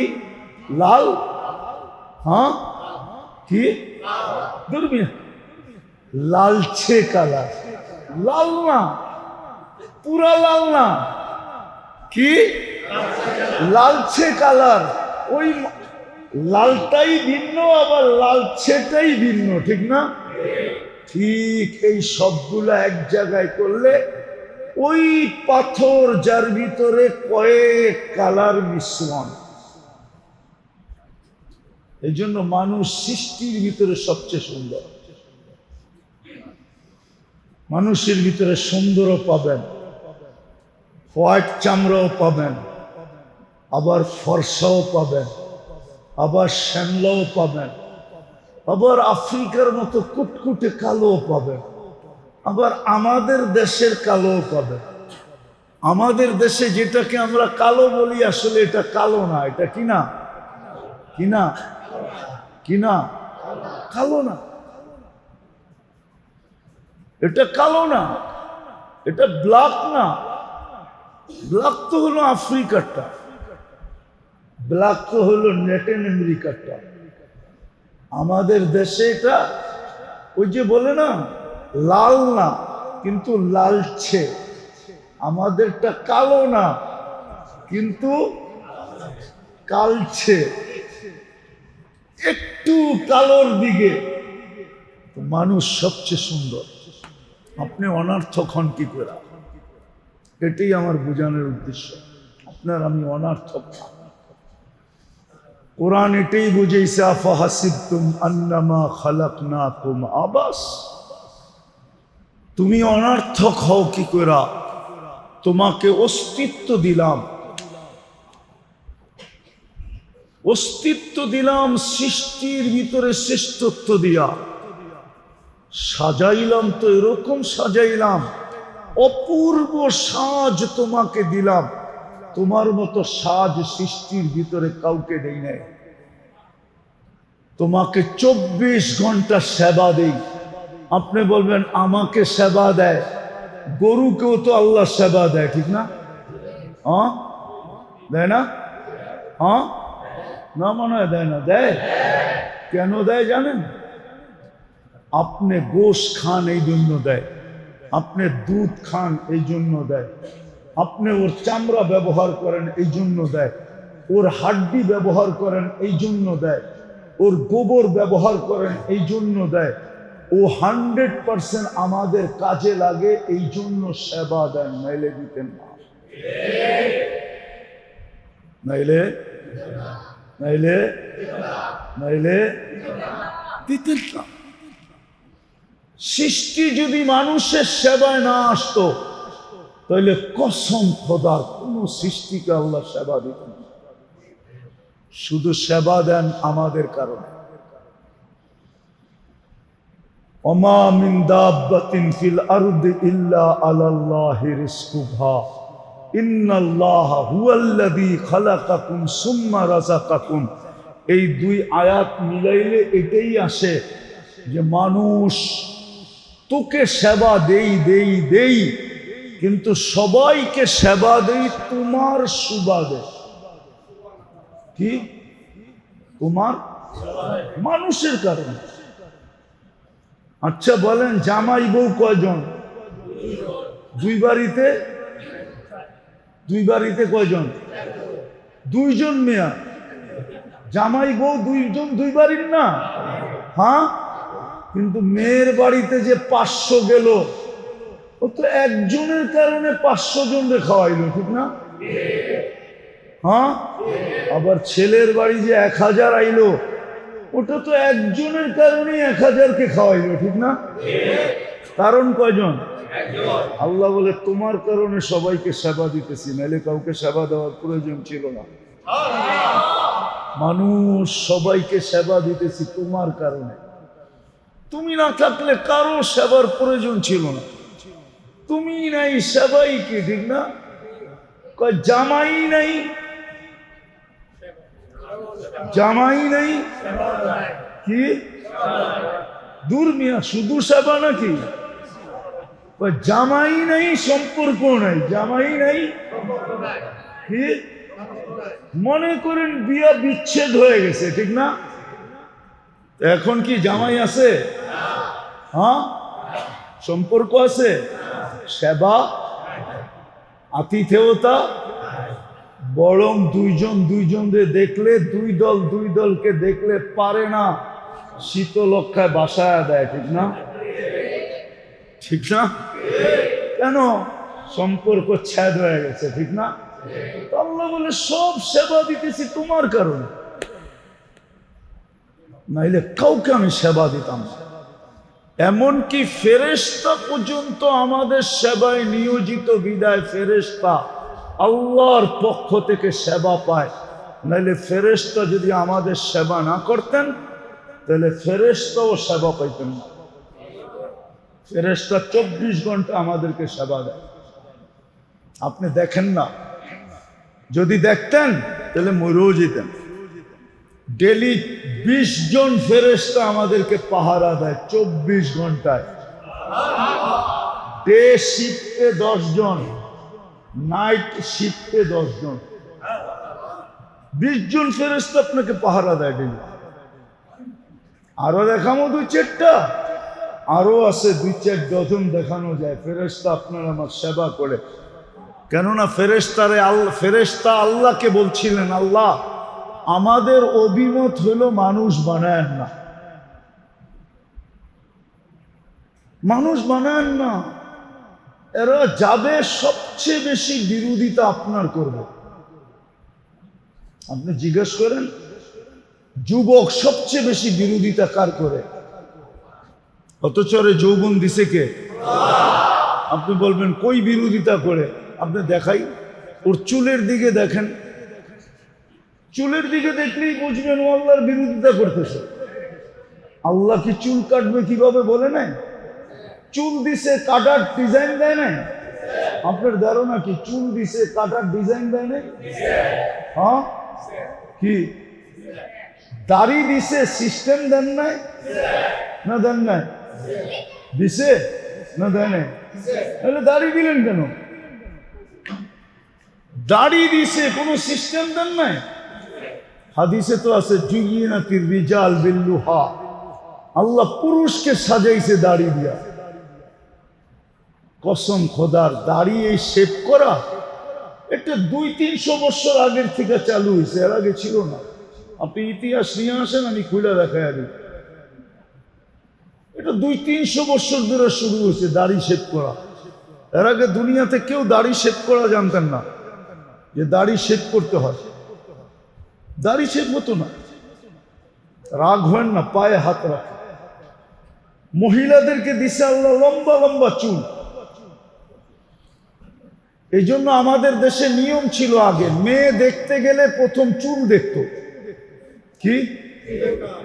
লাল। হ্যাঁ কি দুর্মিয়া, লালচে কালার, লাল না পুরা লাল না, কি লালচে কালার। ওই লালটাই ভিন্ন আবার লালচেটাই ভিন্ন, ঠিক না? ঠিক এই সবগুলা এক জায়গায় করলে ওই পাথর যার ভিতরে কয়েক কালার মিশ্রণ। এই জন্য মানুষ সৃষ্টির ভিতরে সবচেয়ে সুন্দর। মানুষের ভিতরে সুন্দরও পাবেন, হোয়াইট চামড়াও পাবেন, আবার ফর্সাও পাবেন, আবার শ্যামলাও পাবেন, আবার আফ্রিকার মতো কুটকুটে কালোও পাবেন, আবার আমাদের দেশের কালোও পাবেন। আমাদের দেশে যেটাকে আমরা কালো বলি আসলে এটা কালো না, এটা কি না, কি না, কি না, কালো না, এটা কালো না, এটা ব্ল্যাক না। ব্ল্যাক তো হলো আফ্রিকারটা, ব্ল্যাক তো হলো ল্যাটিন আমেরিকারটা। আমাদের দেশে এটা ওই যে বলে না লাল না, কিন্তু লালছে। আমাদেরটা কালো না, কিন্তু কালছে, একটু কালোর দিকে। তো মানুষ সবচেয়ে সুন্দর। আপনি অনার্থক হন কি করে? এটাই আমার বোঝানোর উদ্দেশ্য। আপনার আমি অনার্থক না। কোরআন এটাই বুঝাইছে, আফাহাসিবতুম আন্নামা খালাকনাকুম আবাস। তুমি অনার্থক হও কি করে? তোমাকে অস্তিত্ব দিলাম, অস্তিত্ব দিলাম সৃষ্টির ভিতরে শ্রেষ্ঠত্ব দিয়া। সাজাইলাম তো এরকম সাজাইলাম, অপূর্ব সাজ তোমাকে দিলাম। তোমার মতো সাজ সৃষ্টির ভিতরে কাউকে দেই নাই। তোমাকে 24 ঘন্টা সেবা দেই। আপনি বলবেন আমাকে সেবা দেয়, গরুকেও তো আল্লাহ সেবা দেয়, ঠিক না? হ্যাঁ, দেয় না? হ্যাঁ না, মনে হয় দেয় না। দেয়। কেন দেয় জানেন? আপনি গোশ খান এই জন্য দেয়, আপনি দুধ খান এই জন্য দেয়, আপনি ওর চামড়া ব্যবহার করেন এই জন্য দেয়, ওর হাড্ডি ব্যবহার করেন এই জন্য দেয়, ওর গোবর ব্যবহার করেন এই জন্য দেয়। ও 100% আমাদের কাজে লাগে, এই জন্য সেবা দেন, নাইলে দিতেন না। নাইলে নাইলে নাইলে দিতেন না। সৃষ্টি যদি মানুষের সেবায় না আসতো, তাহলে কসম খোদার কোন সৃষ্টিকে আল্লাহ সেবা দিতেন না। শুধু সেবা দেন আমাদের কারণে। ওমা মিন দাব্বাতিন ফিল আরদি ইল্লা আলাল্লাহি রিজকুহা ইন্নাল্লাহা হুয়াল্লাযী খালাকাকুম সুম্মা রাযাকাকুম। এই দুই আয়াত মিলাইলে এটাই আসে যে মানুষ তোকে সেবা দেই দেই দেই, কিন্তু সবাইকে সেবা দেই তোমার সুবাদে। কি? তোমার মানুষের কারণে। আচ্ছা বলেন, জামাই বউ কয়জন? দুই বাড়িতে, দুই বাড়িতে কয়জন? দুইজন মেয়া। জামাই বউ দুইজন, দুই বাড়ির না? হ্যাঁ, কিন্তু মেয়ের বাড়িতে যে 500 গেল, ও তো একজনের কারণে 500 জনকে খাওয়াইলো, ঠিক না? হ্যাঁ, আবার ছেলের বাড়ি যে 1000 আইলো, ওটা তো একজনের কারণে 1000কে খাওয়াইলো, ঠিক না? কারণ কয়জন? আল্লাহ বলে তোমার কারণে সবাইকে সেবা দিতেছি, নাহলে কাউকে সেবা দেওয়ার প্রয়োজন ছিল না। মানুষ সবাইকে সেবা দিতেছি তোমার কারণে। তুমি না থাকলে কারো সেবার প্রয়োজন ছিল না। তুমি নাই, সেবাই কি, ঠিক না? জামাই নাই, জামাই নাই কি? দূর মিয়া, শুধু সেবা নাকি? জামাই নাই, সম্পর্ক নাই। জামাই নাই কি? মনে করেন বিয়া বিচ্ছেদ হয়ে গেছে, ঠিক না? এখন কি জামাই আছে? হ্যাঁ, সম্পর্ক আছে, সেবা আতিথেয়তা। বরং দুইজন দুইজনকে দেখলে, দুই দল দুই দলকে দেখলে পারে না, শীতলক্ষায় বাসায় দেয়, ঠিক না? ঠিক না? কেন? সম্পর্ক ছেদ হয়ে গেছে, ঠিক না? আল্লাহ বলে সব সেবা দিতেছি তোমার কারণে, নাইলে কাউকে আমি সেবা দিতাম না। এমনকি ফেরেশতা পর্যন্ত আমাদের সেবায় নিয়োজিত বিদায় ফেরেশতা আল্লাহর পক্ষ থেকে সেবা পায়। নাইলে ফেরেশতা যদি আমাদের সেবা না করতেন, তাহলে ফেরেশতাও সেবা পাইতেন না। ফেরেশতা 24 ঘন্টা আমাদেরকে সেবা দেয়। আপনি দেখেন না, যদি দেখতেন তাহলে মরেও যেতেন। ডেলি 20 জন ফেরেশতা আমাদেরকে পাহারা দেয় 24 ঘন্টায়। ডে শিফটে 10 জন, নাইট শিফটে 10 জন, 20 জন ফেরেশতা আপনাকে পাহারা দেয় ডেলি। আরো দেখামো 2-4টা। আরো আছে 2-4 ডজন দেখানো যায় ফেরেশতা আপনার আমার সেবা করে। কেননা ফেরেশতা আল্লাহকে বলছিলেন, আল্লাহ আমাদের অভিমত হলো মানুষ বানায়েন না, মানুষ বানায়েন না। এরা যাবে সবচেয়ে বেশি বিরোধিতা আপনার করবে। আপনি জিজ্ঞেস করেন যুবক সবচেয়ে বেশি বিরোধিতা কার করে? অথচ যৌবন দিছে কে? আপনি বলবেন কই বিরোধিতা করে? আপনি দেখাই, ওর চুলের দিকে দেখেন, চুলের দিকে দেখলেই বুঝবেন ও আল্লাহর বিরোধিতা করতেছে। আল্লাহ কি চুল কাটবে কিভাবে বলে নাই? চুল দিছে, কাটার ডিজাইন দেয় নাই? আপনার ধারণা কি চুল দিছে, কাটার ডিজাইন দেয় নাই? হ্যাঁ, কি দাড়ি দিছে, সিস্টেম দেন নাই? না দেন নাই? দিছে না দেয় নাই? তাহলে দাড়ি দিলেন কেন? দাড়ি দিছে, কোনো সিস্টেম দেন নাই? হাদিসে তো আছে জুয়িনাতির রিজাল বিল্লুহা, আল্লাহ পুরুষকে সাজাইছে দাড়ি দিয়া। কসম খোদার, দাড়ি এই শেভ করা এটা 200-300 বছর আগের থেকে চালু হয়েছে, এর আগে ছিল না। আপনি ইতিহাস নিয়ে আসেন, আমি খুলে দেখাই আগে। এটা 200-300 বছর ধরে শুরু হয়েছে দাড়ি শেভ করা। এর আগে দুনিয়াতে কেউ দাড়ি শেভ করা জানতেন না, যে দাড়ি শেভ করতে হয়। দাড়ি শেভ হতো না। রাগ হয় না, পায়ে হাত রাখে। মহিলাদেরকে দিছে আল্লাহ লম্বা লম্বা চুল। এই জন্য আমাদের দেশে নিয়ম ছিল, আগে মেয়ে দেখতে গেলে প্রথম চুল দেখতো। কি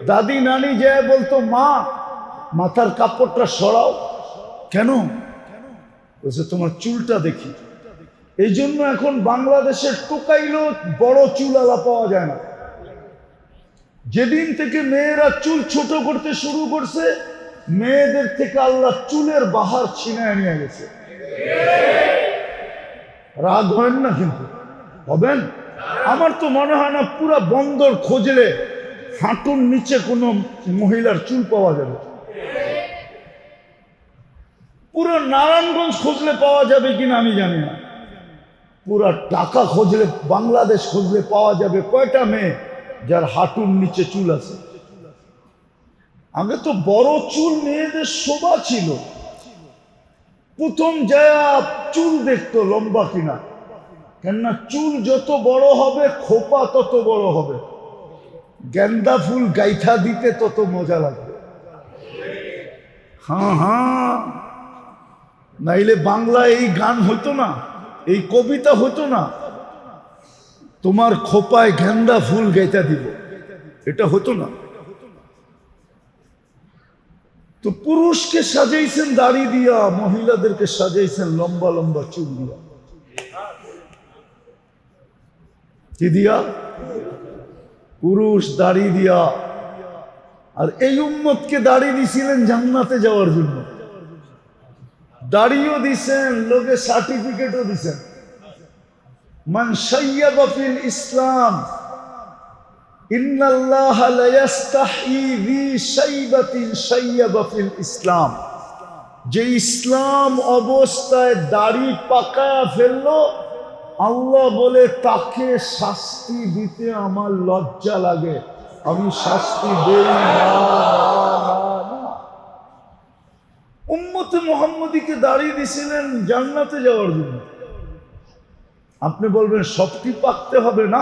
দাদি নানি যায় বলতো, মা মাথার কাপড়টা সরাও। কেন? বলছে তোমার চুলটা দেখি। এই জন্য এখন বাংলাদেশের টোকাইলেও বড় চুল আলা পাওয়া যায় না। যেদিন থেকে মেয়েরা চুল ছোট করতে শুরু করছে, মেয়েদের থেকে আল্লাহ চুলের বাহার ছিনায় নিয়ে গেছে। রাগ হয় না কিন্তু হবেন? আমার তো মনে হয় না পুরা বন্দর খোঁজলে হাঁটুর নিচে কোনো মহিলার চুল পাওয়া যাবে। পুরো নারায়ণগঞ্জ খুঁজলে পাওয়া যাবে কিনা আমি জানি না। পুরা ঢাকা খুঁজলে, বাংলাদেশ খুঁজলে পাওয়া যাবে কয়টা মেয়ে যার হাঁটুর নিচে চুল আছে? আগে তো বড় চুল মেয়েদের শোভা ছিল। প্রথম যায় চুল দেখতো লম্বা কিনা, কেননা চুল যত বড় হবে খোপা তত বড় হবে। গেন্দা ফুল গাইথা দিতে তত মজা লাগবে। হ্যাঁ হ্যাঁ, নাইলে বাংলা এই গান হতো না, এই কবিতা হতো না। তোমার খোপায় গেন্দা ফুল গাইথা দিব, এটা হতো না। তো পুরুষকে সাজাইছেন দাড়ি দিয়া, মহিলাদেরকে সাজাইছেন লম্বা লম্বা চুল দিয়া। কি দিয়া? পুরুষ দাড়ি দিয়া। আর এই উম্মতকে দাড়ি দিছিলেন জান্নাতে যাওয়ার জন্য। দাড়িও দিছেন, লোকে সার্টিফিকেটও দিছেন। মান শাইয়াবা ফিল ইসলাম ইন্নাল্লাহা লা ইস্তাহি বি শাইবাতিন শাইয়াবা ফিল ইসলাম। যে ইসলাম অবস্থায় দাড়ি পাকায়া ফেললো, আল্লাহ বলে তাকে শাস্তি দিতে আমার লজ্জা লাগে, আমি শাস্তি দেই না। উম্মতে মুহাম্মদীকে দাড়ি দিছিলেন জান্নাতে যাওয়ার জন্য। আপনি বলবেন সবটি পাকতে হবে না,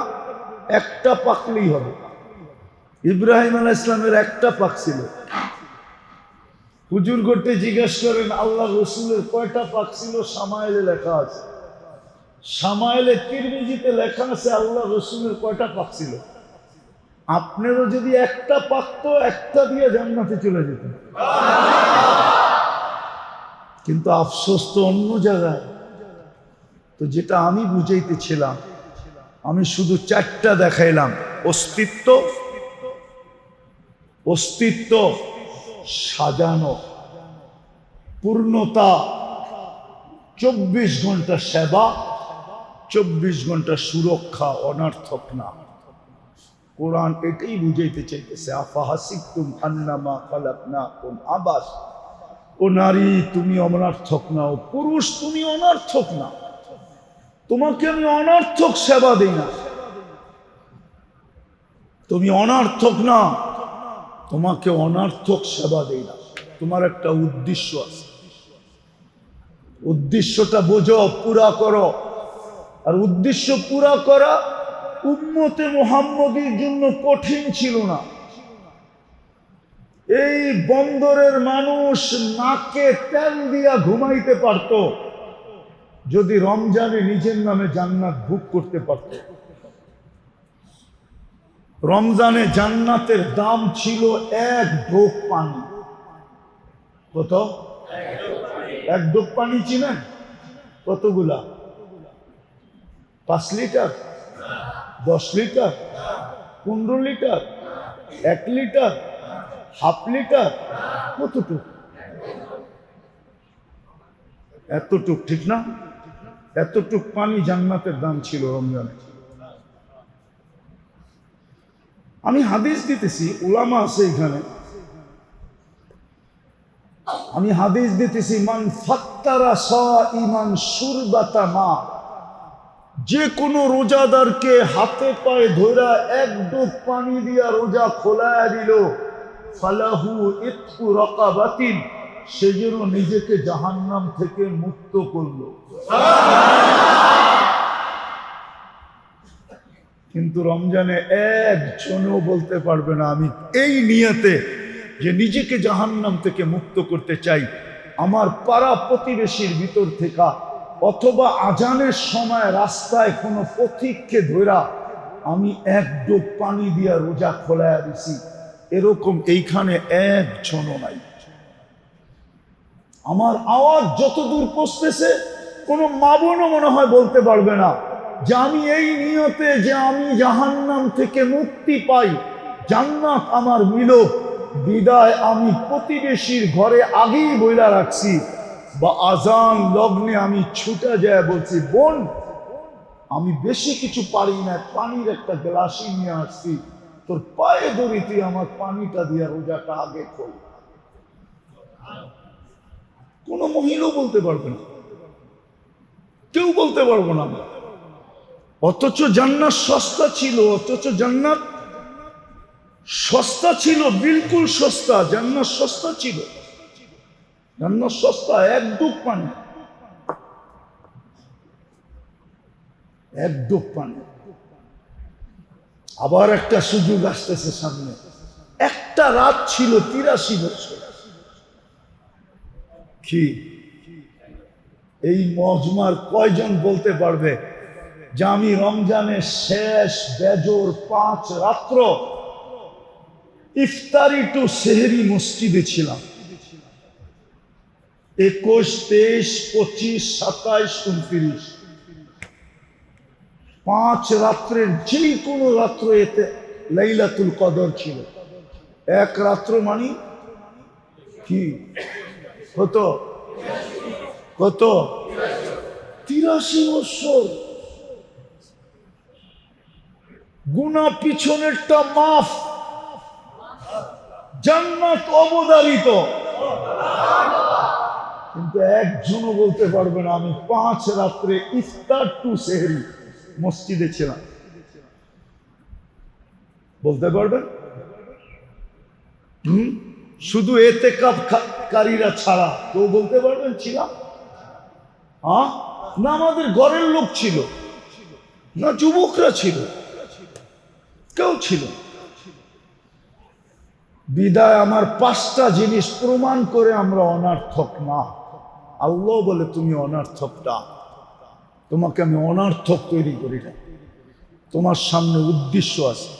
একটা পাকলেই হবে। ইব্রাহিম আলাইহিস সালামের একটা পাকছিল। হুজুর করতে জিজ্ঞেস করেন আল্লাহ রসুলের কয়টা পাকছিল? শামায়েলে লেখা আছে। শামায়েলে তিরমিজিতে লেখা আছে আল্লাহ রসুলের কয়টা পাকছিল। আপনারও যদি একটা পাকতো, একটা দিয়ে জান্নাতে চলে যেতেন। কিন্তু আফসোস তো অন্য জায়গায়। তো যেটা আমি বুঝাইতেছিলাম, আমি শুধু 4টা দেখাইলাম। অস্তিত্ব, অস্তিত্ব সাজানো, পূর্ণতা, 24 ঘন্টা সেবা, 24 ঘন্টা সুরক্ষা, অনর্থক না। কোরআন এটাই বুঝাইতে চাইতেছে। আফাহাসিবতুম আন্নামা খালাকনাকুম আবাস ও নারী তুমি অনর্থক না, ও পুরুষ তুমি অনর্থক না, তোমাকে আমি অনর্থক সেবা দিই না, তুমি অনর্থক না, তোমাকে অনর্থক সেবা দেই না। তোমার একটা উদ্দেশ্য আছে, উদ্দেশ্যটা বোঝো, পুরা করো। আর উদ্দেশ্য পুরা করা উম্মতে মুহাম্মদীর জন্য কঠিন ছিল না। এই বন্দরের মানুষ নাকে তেল দিয়া ঘুমাইতে পারত যদি রমজানে নিজের নামে জান্নাত বুক করতে পারত। রমজানে জান্নাতের দাম ছিল এক ঢোক পানি। কত? এক ঢোক পানি চিনেন? কতগুলা? 5 litre, 10 litre, 15 litre, 1 litre, half litre, কতটুক? এতটুক, ঠিক না? এতটুক পানি জান্নাতের দাম ছিল রমজানে। আমি হাদিস দিতেছি, উলামা আছে এখানে, আমি হাদিস দিতেছি, মান ফাত্তারা সাইমান শুরবাতা মা, যে কোনো রোজাদারকে হাতে পায়ে ধরা এক ডুব পানি দিয়া রোজা খোলায়া দিল, ফালাহু ইতকু রাকাবাতিন, সে যেন নিজেকে জাহান্নাম থেকে মুক্ত করলো। কিন্তু রমজানে একজনও বলতে পারবে না আমি এই নিয়তে যে নিজেকে জাহান্নাম থেকে মুক্ত করতে চাই, আমার পাড়া প্রতিবেশীর ভিতর থেকে অথবা আজানের সময় রাস্তায় কোনো পথিককে ধরা আমি এক ডোব পানি দিয়া রোজা খোলায়া দিছি, এরকম এইখানে একজনও নাই। আমার আওয়াজ যত দূর পৌঁছতেছে কোনো মা বোনও মনে হয় বলতে পারবে না যে আমি এই নিয়তে যে আমি জাহান্নাম থেকে মুক্তি পাই, জান্নাত আমার মিলক, বিদায় আমি প্রতিবেশীর ঘরে আগেই বইলা রাখছি, বা আজান লগ্নে আমি ছুটে যায় বলছি, বোন আমি বেশি কিছু পারি না, পানির একটা গ্লাসই নিয়ে আসছি, তোর পায়ে ধরি, তুই আমার পানিটা দিয়া রোজাটা আগে খোল। কোন মহিলাও বলতে পারবে না, কেউ বলতে পারবো না আমরা। অথচ জান্নাত সস্তা ছিল, অথচ জান্নাত সস্তা ছিল, বিলকুল সস্তা। জান্নাত সস্তা ছিল, জান্নাত সস্তা। এক ডুব পানি, এক ডুব পানি। আবার একটা সুযোগ আসতেছে সামনে। একটা রাত ছিল 83 বছর। কি এই মজমার কয়জন বলতে পারবে যে আমি রমজানের শেষ বেজোর 5 রাত্র ইফতারি টু সেহরি মসজিদে ছিলাম? 21, 23, 25, 27, 29, 5 রাত্রের যে কোনো রাত্র এতে লাইলাতুল কদর ছিল। এক রাত্র মানে কি কত? কত? 83 বছর। গুনাহ পিছনেরটা মাফ, জান্নাত অবধারিত। কিন্তু একজনও বলতে পারবে না আমি 5 রাত্রে ইফতার টু সেহরি মসজিদে ছিলাম। বলতে পারবেন? শুধু এতেকাফকারীরা ছাড়া কেউ বলতে পারবেন ছিলাম? হ্যাঁ না, আমাদের ঘরের লোক ছিল না, যুবকরা ছিল, কেউ ছিল। বিদায় আমার 5টা জিনিস প্রমাণ করে আমরা অনার্থক না। আল্লাহ বলে তুমি অনার্থক না, তোমাকে আমি অনার্থক তৈরি করি না, তোমার সামনে উদ্দেশ্য আছে।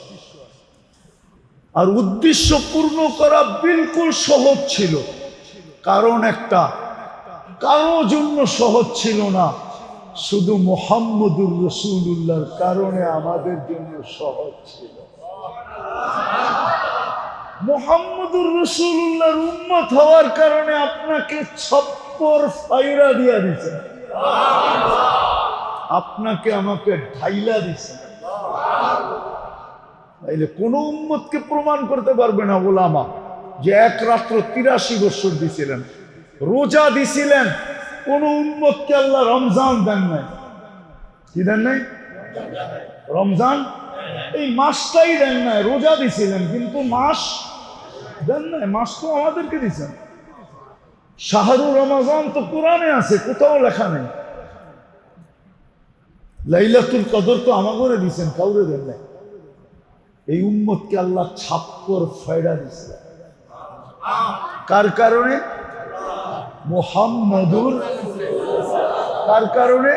আর উদ্দেশ্য পূর্ণ করা বিলকুল সহজ ছিল। কারণ একটা, কারোর জন্য সহজ ছিল না, শুধু মুহাম্মদুর রাসূলুল্লাহর কারণে আমাদের জন্য সহজ ছিল। মুহাম্মদুর রাসূলুল্লাহর উম্মত হওয়ার কারণে আপনাকে 6 ফাইরা দিয়া দিছে, আপনাকে আমাকে ঢাইলা দিছে। তাইলে কোন উম্মতকে প্রমাণ করতে পারবে না ওলামা যে এক রাত্র 83 বছর দিছিলেন। রোজা দিছিলেন, কোন উম্মতকে আল্লাহ রমজান দেন নাই। কি দেন নাই? রমজান এই মাসটাই দেন নাই। রোজা দিছিলেন কিন্তু মাস দেন নাই। মাস তো আমাদেরকে দিচ্ছেন। শাহরুর রমজান তো কোরআনে আছে, কোথাও লেখা নেই। লাইলাতুল কদর তো আমাকে দিচ্ছেন, কাউরে দেন নাই। এই উম্মতকে আল্লাহ ছাপ্পর ফয়দা দিচ্ছে। কার কারণে? মুহাম্মাদুর। কার কারণে?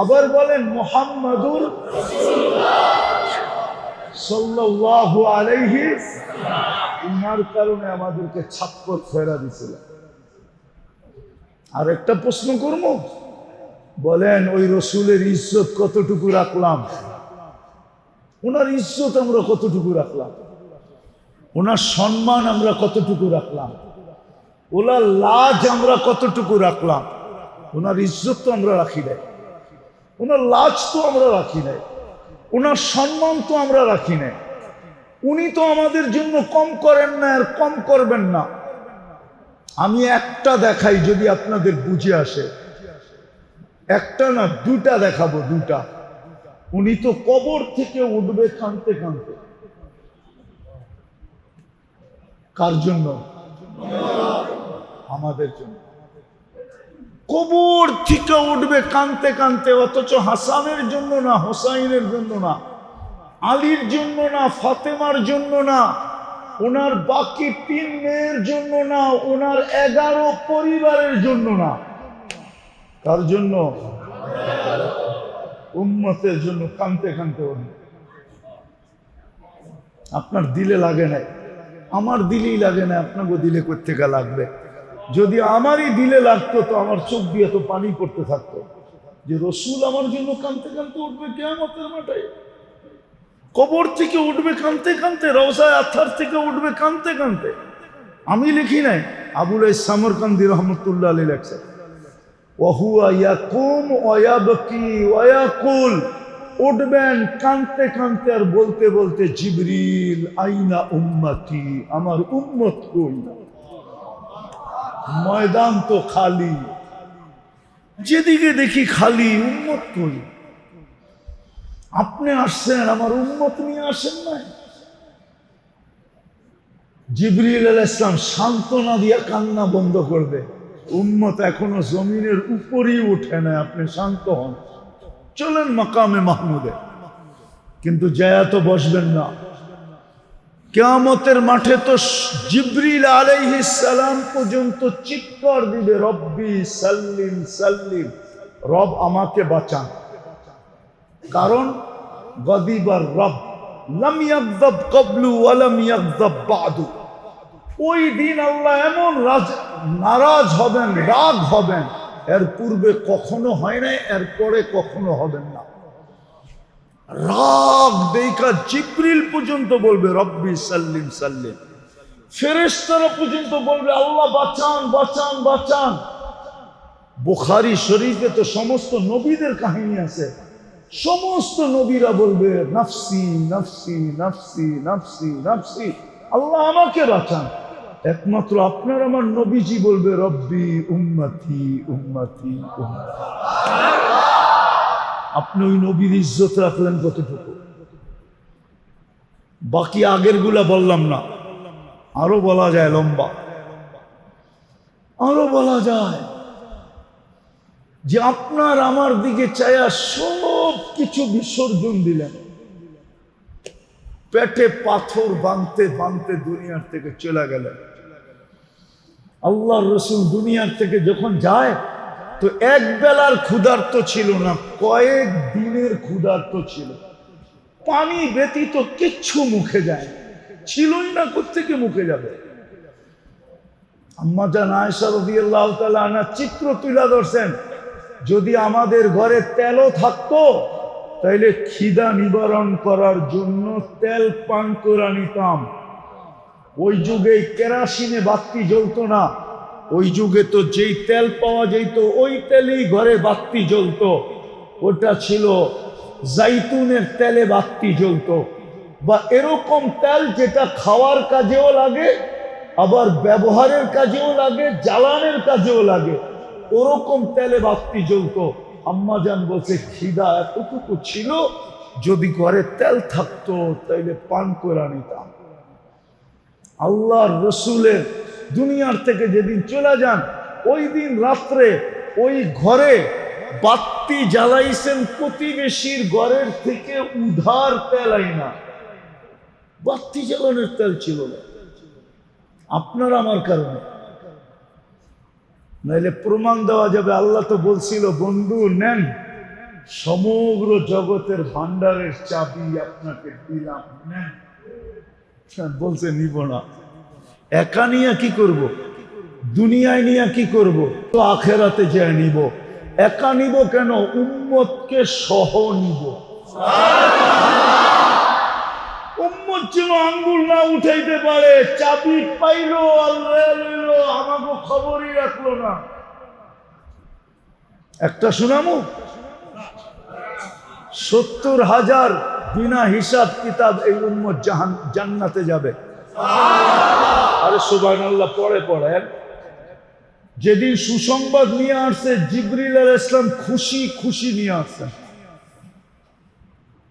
আবার বলেন মুহাম্মাদুর সাল্লাল্লাহু আলাইহি। উনার কারণে আমাদেরকে ছাপ্পর ফেরা দিছিল। আর একটা প্রশ্ন করব, বলেন ওই রসুলের ইজ্জত কতটুকু রাখলাম? ওনার ইজ্জত আমরা কতটুকু রাখলাম? ওনার সম্মান আমরা কতটুকু রাখলাম? ওনার লাজ আমরা কতটুকু রাখলাম? ওনার ইজ্জত তো আমরা রাখি নাই, ওনার লাজ তো আমরা রাখি নাই, ওনার সম্মান তো আমরা রাখি নাই। উনি তো আমাদের জন্য কম করেন না, আর কম করবেন না। আমি একটা দেখাই, যদি আপনাদের বুঝে আসে। একটা না, দুটা দেখাবো, দুটা। উনি তো কবর থেকে উঠবে কাঁদতে কাঁদতে। কার জন্য? আমাদের জন্য। কবর থেকে উঠবে কাঁদতে কাঁদতে, অথচ হাসানের জন্য না, হোসাইনের জন্য না, আলীর জন্য না, ফাতেমার জন্য না, ওনার বাকি 3 মেয়ের জন্য না, ওনার 11 পরিবারের জন্য না। কার জন্য? উম্মতের জন্য কাঁদতে কাঁদতে উঠবে। আপনার দিলে লাগে নাই, আমার দিলেই লাগে না, আপনাকে দিলে কোত্থেকে লাগবে? যদি আমারই দিলে লাগতো তো আমার চোখ দিয়ে তো পানি পড়তে থাকতো, যে রসুল আমার জন্য কাঁদতে কাঁদতে উঠবে কিয়ামতের মাঠে। কবর থেকে উঠবে কাঁদতে কাঁদতে, রওজায়ে আতহার থেকে উঠবে কাঁদতে কাঁদতে। আমি লিখি নাই, আবুল সামরকান্দি রহমতুল্লাহ আলাইহি লেখছেন, ওয়াহুয়া ইয়াকুম ওয়া ইয়াবকি ওয়া ইয়াকুল। উঠবেন কাঁদতে কাঁদতে আর বলতে বলতে, জিবরিল আইনা উম্মতি, আমার উম্মত কই? ময়দান তো খালি, যেদিকে দেখি খালি, উম্মত কই? আপনি আসছেন, আমার উম্মত নিয়ে আসেন নাই। জিবরিল আলাইহিস সালাম সান্ত্বনা দিয়া কান্না বন্ধ করবে, উম্মত এখনো জমিনের উপরই উঠে না, আপনি শান্ত হন, চলেন মাকামে মাহমুদে। কিন্তু জায়া তো বসবেন না। কিয়ামতের মাঠে তো জিবরিল আলাইহিস সালাম পর্যন্ত চিৎকার দিবে, রব্বি সাল্লিম সাল্লিম, রব আমাকে বাঁচান। কারণ গদিবার রব লাম ইয়াগযাব ক্বাবলু ওয়া লাম ইয়াগযাব বাদু। ওই দিন আল্লাহ এমন নারাজ হবেন, রাগ হবেন, এর পূর্বে কখনো হয় নাই, এর পরে কখনো হবেন না। রাগ দেখা জিবরিল পর্যন্ত বলবে রব্বি সাল্লিম সাল্লিম, ফেরেশতারা পর্যন্ত বলবে আল্লাহ বাঁচান বাঁচান বাঁচান। বুখারী শরীফে তো সমস্ত নবীদের কাহিনী আছে, সমস্ত নবীরা বলবে নাফসি নাফসি নাফসি নাফসি নাফসি, আল্লাহ আমাকে বাঁচান। একমাত্র আপনার আমার নবীজি বলবে রব্বি উম্মতি উম্মতি উম্মতি। আপনি ওই নবীর ইজ্জত রাখলেন কতটুকু? বাকি আগের গুলা বললাম না, আরো বলা যায়, লম্বা আরো বলা যায়, যে আপনার আমার দিকে চায়া সব কিছু বিসর্জন দিলেন, পেটে পাথর বাঁধতে বাঁধতে দুনিয়ার থেকে চলে গেলেন। আল্লাহর রসুল দুনিয়ার থেকে যখন যায় তো এক বেলার ক্ষুধার্ত ছিল না, কয়েক দিনের ক্ষুধার্ত ছিল। পানি ব্যতীত কিচ্ছু মুখে যায় ছিলই না, কোত্থেকে মুখে যাবে? আম্মা জান আয়েশা রাদিয়াল্লাহু তাআলা আনহা চিত্র তুলে ধরছেন, যদি আমাদের ঘরে তেলও থাকতো তাইলে খিদা নিবারণ করার জন্য তেল পান করে নিতাম। ওই যুগে কেরাসিনে বাতি জ্বলতো না, ওই যুগে তো যেই তেল পাওয়া যেত ওই তেলেই ঘরে বাতি জ্বলতো। ওটা ছিল জাইতুনের তেলে বাতি জ্বলতো, বা এরকম তেল যেটা খাওয়ার কাজেও লাগে আবার ব্যবহারের কাজেও লাগে, জ্বালানের কাজেও লাগে। ওরকম তেলে বাতি জ্বলতো। আম্মাজান বলছে খিদা এতটুকু ছিল, যদি ঘরে তেল থাকতো তাইলে পান করে নিতাম। আল্লাহর রসুলের দুনিয়ার থেকে যেদিন চলে যান, ওই দিন রাত্রে ওই ঘরে বাতি জ্বালাইছেন প্রতিবেশীর ঘরের থেকে উধার তেল আইনা। বাতি জ্বালানোর তেল ছিল না, আপনার আমার কারণে। নাইলে প্রমাণ দেওয়া যাবে। আল্লাহ তো বলছিল, বন্ধু নেন, সমগ্র জগতের ভান্ডারের চাবি আপনাকে দিলাম, নেন। বলছে নিব না। একা নিয়ে কি করব? দুনিয়ায় নিয়ে কি করব? তো আখেরাতে যায় নিব। একা নিব কেন? উম্মতকে সহ নিব। উম্মত যেন আঙ্গুল না উঠাইতে পারে। চাবি পাইলো আল্লাহ লইল, আমাকে খবরই রাখলো না। একটা শোনামো, 70,000 বিনা হিসাব কিতাব এই উম্মত জান্নাতে যাবে। আরে সুবহানাল্লাহ, পড়ে পড়েন। যেদিন সুসংবাদ নিয়ে আসছে জিবরিল আলাইহিস সালাম খুশি খুশি নিয়ে আসছেন।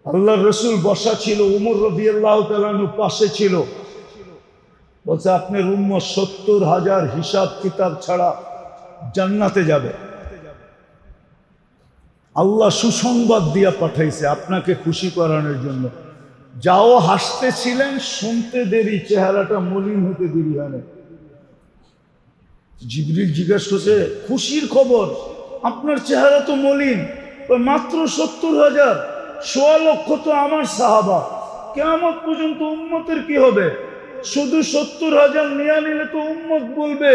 আল্লাহর রসুল বসা ছিল, উমর রাদিয়াল্লাহু তাআলা আনহু পাশে ছিল। বলছে আপনার উম্মত 70,000 হিসাব কিতাব ছাড়া জান্নাতে যাবে। আল্লাহ সুসংবাদ দিয়া পাঠাইছে আপনাকে খুশি করানোর জন্য। যাও হাসতেছিলেন, শুনতে দেরি, চেহারাটা মলিন হতে দেরি হয় না। জিবরিল জিজ্ঞাসা করছে, খুশির খবর, আপনার চেহারা তো মলিন, মাত্র 70,000, 1.25 লক্ষ তো আমার সাহাবা, কিয়ামত পর্যন্ত উম্মতের কি হবে? শুধু 70,000 নিয়ে নিলে তো উম্মত বলবে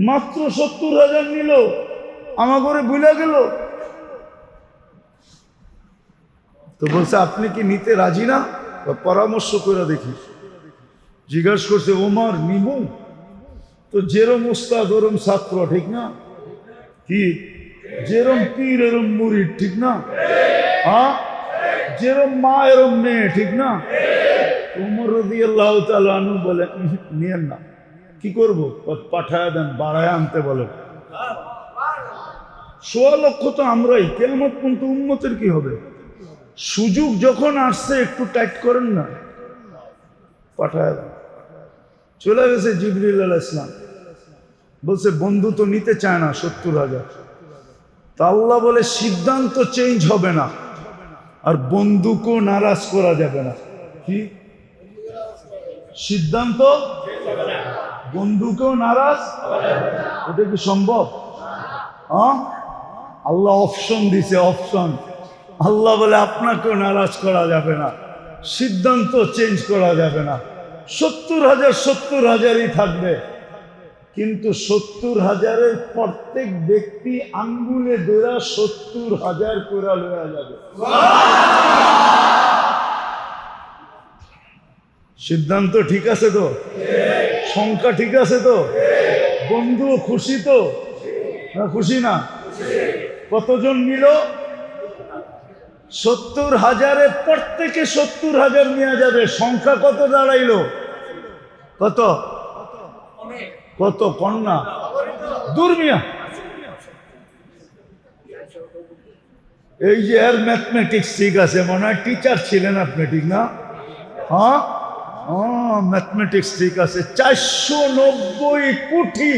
মাত্র 70,000 নিল, আমার ঘরে ভুলে গেল। তো বলছে আপনি কি নিতে রাজি না? পরামর্শ করে দেখি। জিজ্ঞাসা করছে, ওমর নিব তো? যেরম উস্তাদ ওরম ছাত্র, ঠিক না? কি যেরম পীর এরম মুরিদ, ঠিক না? হ্যাঁ, যেরম মা এরম মেয়ে, ঠিক না? উমর রাদিয়াল্লাহু তাআলা আনহু বলে নিয়েন না। কি করব? পাঠায় দেন, বাড়ায় আনতে বলেন। 1.25 লক্ষ তো আমরাই, কিয়ামত পর্যন্ত উম্মতের কি হবে? সুযোগ যখন আসছে একটু টাইট করেন না, পাঠায় দেন। চলে গেছে জিবরিল আলাইহিস সালাম। বলছে বন্ধু তো নিতে চায় না 70,000। তা আল্লাহ বলে সিদ্ধান্ত চেঞ্জ হবে না, আর বন্ধুকেও নারাজ করা যাবে না। কি সিদ্ধান্ত? বন্ধুকেও নারাজ? এটা কি সম্ভব? হ্যাঁ, আল্লাহ অপশন দিছে, অপশন। আল্লাহ বলে আপনাকেও নারাজ করা যাবে না, সিদ্ধান্ত চেঞ্জ করা যাবে না। 70,000 70,000ই থাকবে, কিন্তু 70,000-এর প্রত্যেক ব্যক্তি আঙ্গুলে ধরা 70,000 করে লয়া যাবে। সিদ্ধান্ত ঠিক আছে তো? সংখ্যা ঠিক আছে তো? বন্ধু খুশি তো? না খুশি না? কতজন নিল? 70,000-এ প্রত্যেকে 70,000 নিয়ে যাবে। সংখ্যা কত দাঁড়াইলো? কত কত কন্যা দুর্মিয়া। এই যে এর ম্যাথমেটিক্স ঠিক আছে, মনে হয় টিচার ছিলেন আপনি, ঠিক না? হ্যাঁ, ম্যাথমেটিক্স ঠিক আছে। 490 কোটি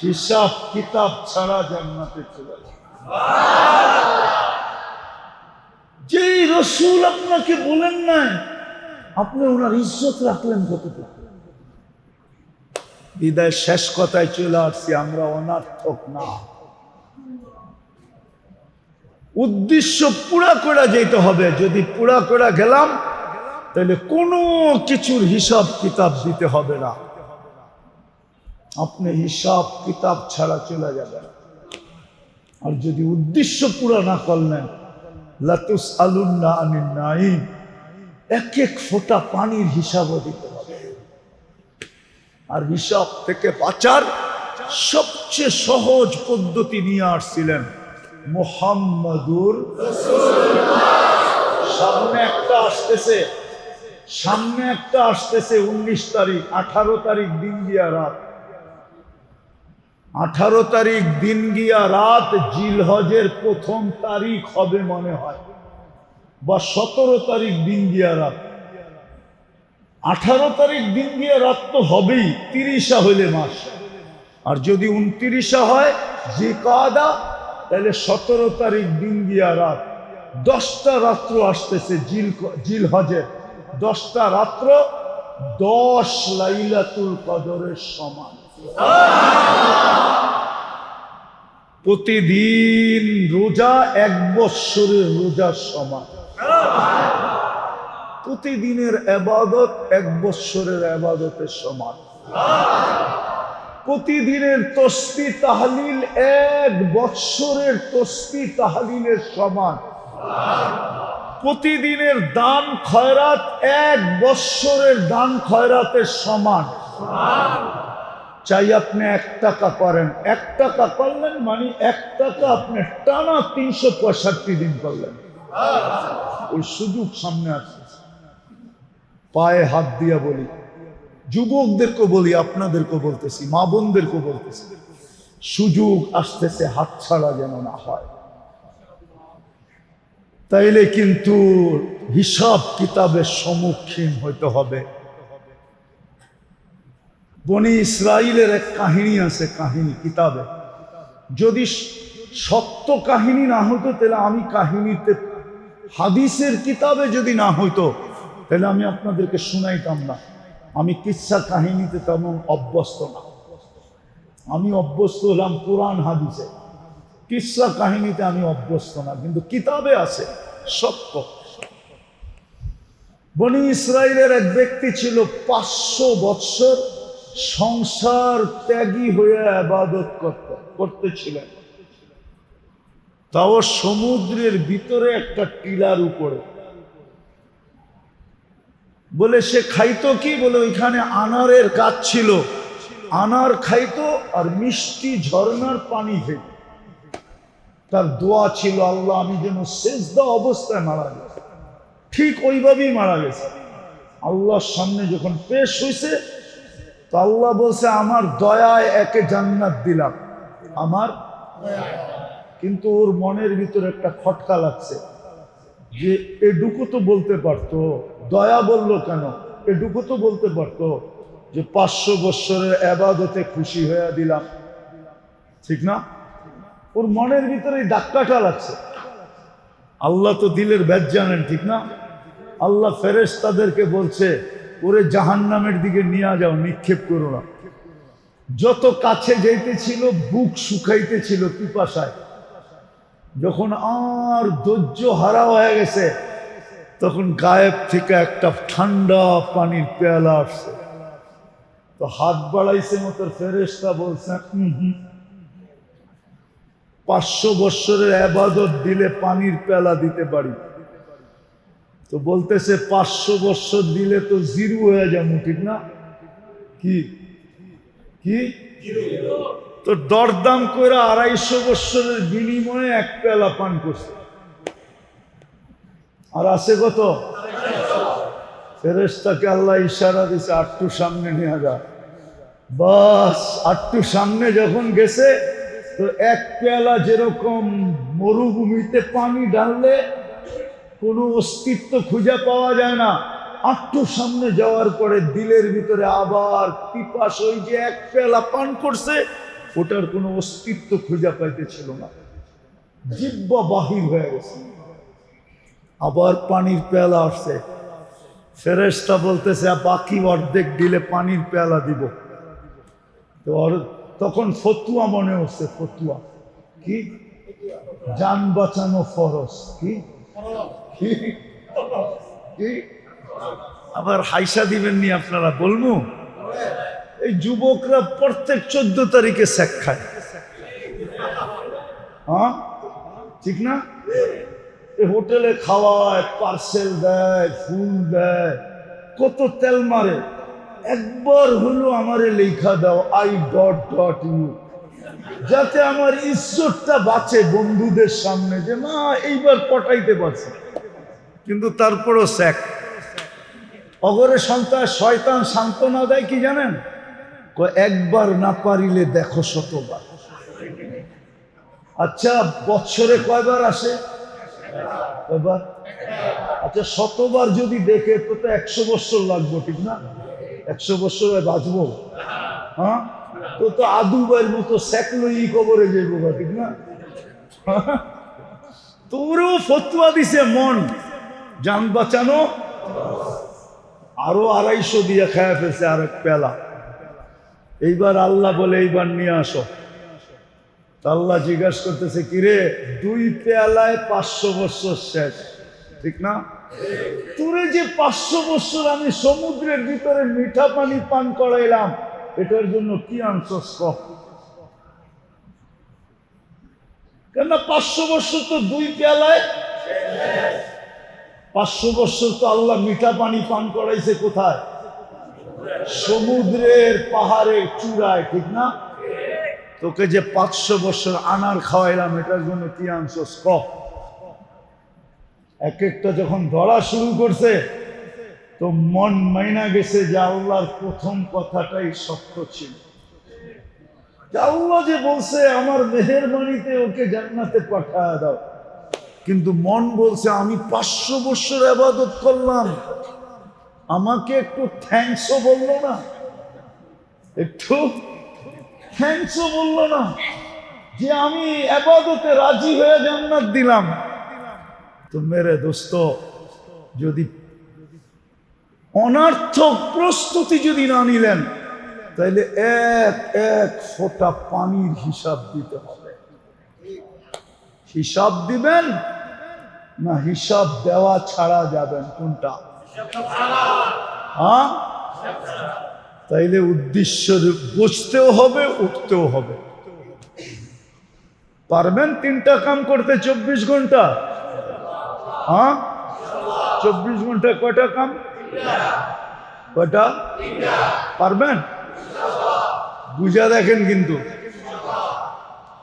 হিসাব কিতাব ছাড়া জান্নাতে চলে যাবে। যেই রসুল আপনাকে বলেন নাই, আপনি ওনার ইজ্জত রাখলেন কতটুকু? বিদায় শেষ কথায় চলে আসছি, আমরা অনার্থক না। উদ্দেশ্য পুরা করে যেতে হবে। যদি পুরা করে গেলাম তাহলে কোনো কিছুর হিসাব কিতাব দিতে হবে না। আপনি হিসাব কিতাব ছাড়া চলে যাবেন। আর যদি উদ্দেশ্য পুরা না করলেন, লাতুসআলুন্না আনিন নাঈম, এক এক ফোঁটা পানির হিসাবও দিতে হবে। আর হিসাব থেকে বাঁচার সবচেয়ে সহজ পদ্ধতি নিয়ে আসছিলেন মুহাম্মাদুর রাসূলুল্লাহ। সামনে একটা আসতেছে, সামনে একটা আসতেছে 19 তারিখ, 18 তারিখ দিন গিয়া রাত, 18 তারিখ দিন গিয়া রাত জিলহজের প্রথম তারিখ হবে মনে হয়, বা 17 তারিখ দিন গিয়া রাত। 18 তারিখ দিন গিয়া রাত তো হবেই, 30 হইলে মাস, আর যদি 29 হয় জিকাদা, তাহলে 17 তারিখ দিন গিয়া রাত, 10টা রাত্র আসতেছে জিলহজের, 10টা রাত্র 10 লাইলাতুল কদরের সমান। প্রতিদিন রোজা 1 বৎসরের রোজার সমান। প্রতিদিনের ইবাদত 1 বৎসরের ইবাদতের সমান। প্রতিদিনের তসবিহ তাহলিল 1 বৎসরের তসবিহ তাহলিলের সমান। প্রতিদিনের দান খয়রাত 1 বৎসরের দান খয়রাতের সমান। চাই আপনি 1 টাকা করেন, 1 টাকা করলেন মানে 1 টাকা আপনি টানা 365 দিন করলেন। ওই সুযোগ সামনে আসছে। পায়ে হাত দিয়া বলি, যুবকদেরকে বলি, আপনাদেরকে বলতেছি, মা বোনদেরকে বলতেছি, সুযোগ আসতেছে, হাতছাড়া যেন না হয়। তাইলে কিন্তু হিসাব কিতাবের সম্মুখীন হইতে হবে। বনি ইসরাইলের এক কাহিনী আছে, কাহিনী কিতাবে, যদি সত্য কাহিনী না হইতো তাহলে আমি কাহিনীতে, হাদিসের কিতাবে যদি না হইতো তাহলে আমি আপনাদেরকে শুনাইতাম না। আমি কিচ্ছা কাহিনীতে তেমন অভ্যস্ত না, আমি অভ্যস্ত হলাম কোরআন হাদিসে, কিচ্ছা কাহিনীতে আমি অভ্যস্ত না, কিন্তু কিতাবে আছে সত্য। বনি ইসরাইলের এক ব্যক্তি ছিল 500 বৎসর সংসার ত্যাগী হয়ে ইবাদত করতেছিলেন, তাও সমুদ্রের ভিতরে একটা টিলার উপরে। বলে সে খাইতো কি, বলে ওইখানে আনারের গাছ ছিল, আনার খাইতো আর মিষ্টি ঝর্ণার পানি খেত। তার দোয়া ছিল, আল্লাহ আমি যেন সেজদা অবস্থায় মারা গেছে, ঠিক ওইভাবেই মারা গেছে। আল্লাহর সামনে যখন পেশ হয়েছে তো আল্লাহ বলছে, আমার দয়ায় একে জান্নাত দিলাম, আমার। কিন্তু ওর মনের ভিতরে একটা খটকা লাগছে যে এটুকু তো বলতে পারতো, দয়া বললো কেন? এটুকু তো বলতে পারতো যে 500 বৎসরের ইবাদতে খুশি হয়ে দিলাম, ঠিক না? ওর মনের ভিতরে এই ধাক্কাটা লাগছে। আল্লাহ তো দিলের ভেদ জানেন, ঠিক না? আল্লাহ ফেরেশতাদেরকে বলছে, ওরে জাহান্নামের দিকে নিয়ে যাও, নিক্ষেপ করো না। যত কাছে যাইতেছিল বুক শুকাইতেছিল পিপাসায়। যখন আর ধৈর্য হারা হয়ে গেছে তখন গায়েব থেকে একটা ঠান্ডা পানির পেয়ালা আসছে। তো হাত বাড়াইছে মতো ফেরেশতা বলছে, 500 বৎসরের ইবাদত দিলে পানির পেয়ালা দিতে পারি। তো বলতেছে 500 বৎসর দিলে তো জিরো হয়ে যাবো, ঠিক না? কি কি তো দরদাম করে 250 বৎসরের বিনিময়ে 1 পেয়ালা পান করছে। আর আছে কত? ফেরেশতাকে আল্লাহ ইশারা দিছে, আটটু সামনে নিয়ে যা। বাস আটটু সামনে যখন গেছে তো 1 পেয়ালা যেরকম মরুভূমিতে পানি ঢাললে কোনো অস্তিত্ব খুঁজে পাওয়া যায় না, আটটু সামনে যাওয়ার পরে দিলের ভিতরে আবার পিপাস, ওই যে 1 পেয়ালা পান করছে ওটার কোনো অস্তিত্ব খুঁজে পাইতেছিল না, জিহ্বা বাহির হয়ে গেছে। আবার পানির পেয়ালা আসছে, ফেরেশতা বলতেছে বাকি অর্ধেক দিলে পানির পেয়ালা দিব। তো তখন ফতুয়া মনে হচ্ছে, ফতুয়া কি? জান বাঁচানো ফরজ। কি কি আবার হাইসা দিবেন নি আপনারা, বলবো? এই যুবকরা প্রত্যেক 14 তারিখে শেক খায়, হ্যাঁ ঠিক না? এই হোটেলে খাওয়ায়, পার্সেল দেয়, ফুল দেয়, কত তেল মারে। একবার হলো আমারে লেখা দাও I.U, যাতে আমার ইজ্জতটা বাঁচে বন্ধুদের সামনে, যে না এইবার পটাইতে পারছে। কিন্তু তারপরও স্যাক অগরে সন্তান শয়তান সান্ত্বনা দেয় কি জানেন? একবার না পারিলে দেখো শতবার। আচ্ছা বছরে কয়বার আসে? কয়বার? আচ্ছা শতবার যদি দেখে তো 100 বছর লাগবে, ঠিক না? 100 বছরে বাঁচবো? হ্যাঁ, তো আদুবার মতো সেকলই কবরে যাইব, ঠিক না? তোরেও ফতোয়া দিছে মন, জান বাঁচানো। আরো 250 দিয়ে খায়া ফেলছে আর এক পেলা। এইবার আল্লাহ বলে এইবার নিয়ে আসো। আল্লাহ জিজ্ঞাসা করতেছে, কিরে 2 পেয়ালায় 500 বছর শেষ, ঠিক না? তোরে যে 500 বছর আমি সমুদ্রের ভিতরে মিঠা পানি পান করাইলাম, এটার জন্য কি আনছস? কেন 500 বছর তো 2 পেয়ালায়, 500 বছর তো আল্লাহ মিঠা পানি পান করাইছে কোথায়? সমুদ্রের পাহাড়ের চূড়ায়, ঠিক না? তোকে যে 500 বছর আনার খাওয়াইলাম, এটার জন্য কি আনছস? এক একটা যখন ধরা শুরু করছে তো মন মাইনা গেছে যে আল্লাহর প্রথম কথাটাই সত্য ছিল। আল্লাহ যে বলছে আমার মেহেরবানিতে ওকে জান্নাতে পাঠায় দাও, কিন্তু মন বলছে আমি 500 বছর ইবাদত করলাম, আমাকে একটু থ্যাঙ্কসও বললো না, একটু থ্যাঙ্কসও বললো না যে আমি ইবাদতে রাজি হয়ে জান্নাত দিলাম। তো মেরে দোস্ত, যদি অনর্থক প্রস্তুতি যদি না নিলেন, তাইলে এক এক ফোঁটা পানির হিসাব দিতে হবে। হিসাব দিবেন না হিসাব দেওয়া ছাড়া যাবেন? কোনটা? হ্যাঁ, তাইলে উদ্দেশ্য বুঝতেও হবে, উঠতেও হবে। পারবেন 3টা কাম করতে 24 ঘন্টা? হ্যাঁ, 24 ঘন্টায় কয়টা কাম? কয়টা? পারবেন? বুঝা দেখেন। কিন্তু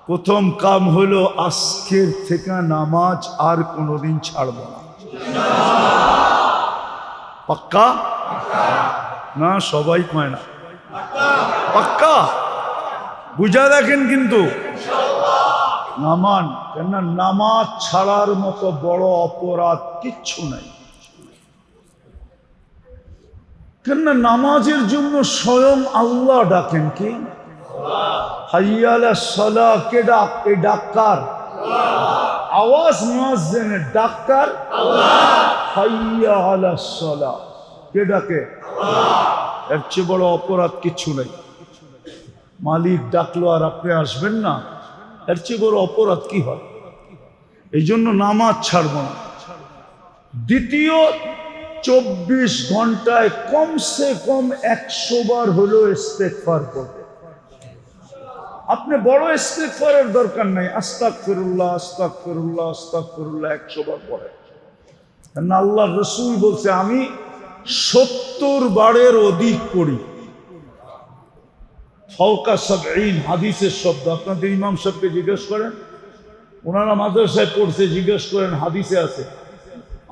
প্রথম কাম হলো আজকের থেকে নামাজ আর কোনোদিন ছাড়ব না। পাক্কা না? সবাই কয় না পাক্কা। বুঝা দেখেন কিন্তু নামান, কেন নামাজ ছাড়ার মতো বড় অপরাধ কিচ্ছু নাই। কেন নামাজের জন্য স্বয়ং আল্লাহ ডাকেন। কি হাইয়া আলাস সালাহ? কে ডাক? এই ডাক্তার আওয়াজ মুয়াজ্জিনের, ডাক্তার হাইয়া আলাস সালাহ কে ডাকে? এর চেয়ে বড় অপরাধ কিচ্ছু নাই। মালিক ডাকলো আর আপনি আসবেন না, এর চেয়ে বড় অপরাধ কি হয়? এই জন্য নামাজ ছাড়ব না। দ্বিতীয়, 24 ঘন্টায় কমসে কম 100 বার হলেও ইস্তেগফার করবে। আপনি বড় ইস্তেগফারের দরকার নাই, আস্তাগফিরুল্লাহ আস্তাগফিরুল্লাহ আস্তাগফিরুল্লাহ 100 বার পড়ে। কারণ আল্লাহ রসুল বলছে আমি 70 বারের অধিক পড়ি। ফাওকা 70 হাদিসের শব্দ। আপনাদের ইমাম সাহেবকে জিজ্ঞেস করেন, ওনারা মাদ্রাসায় পড়ছে, জিজ্ঞেস করেন হাদিসে আছে।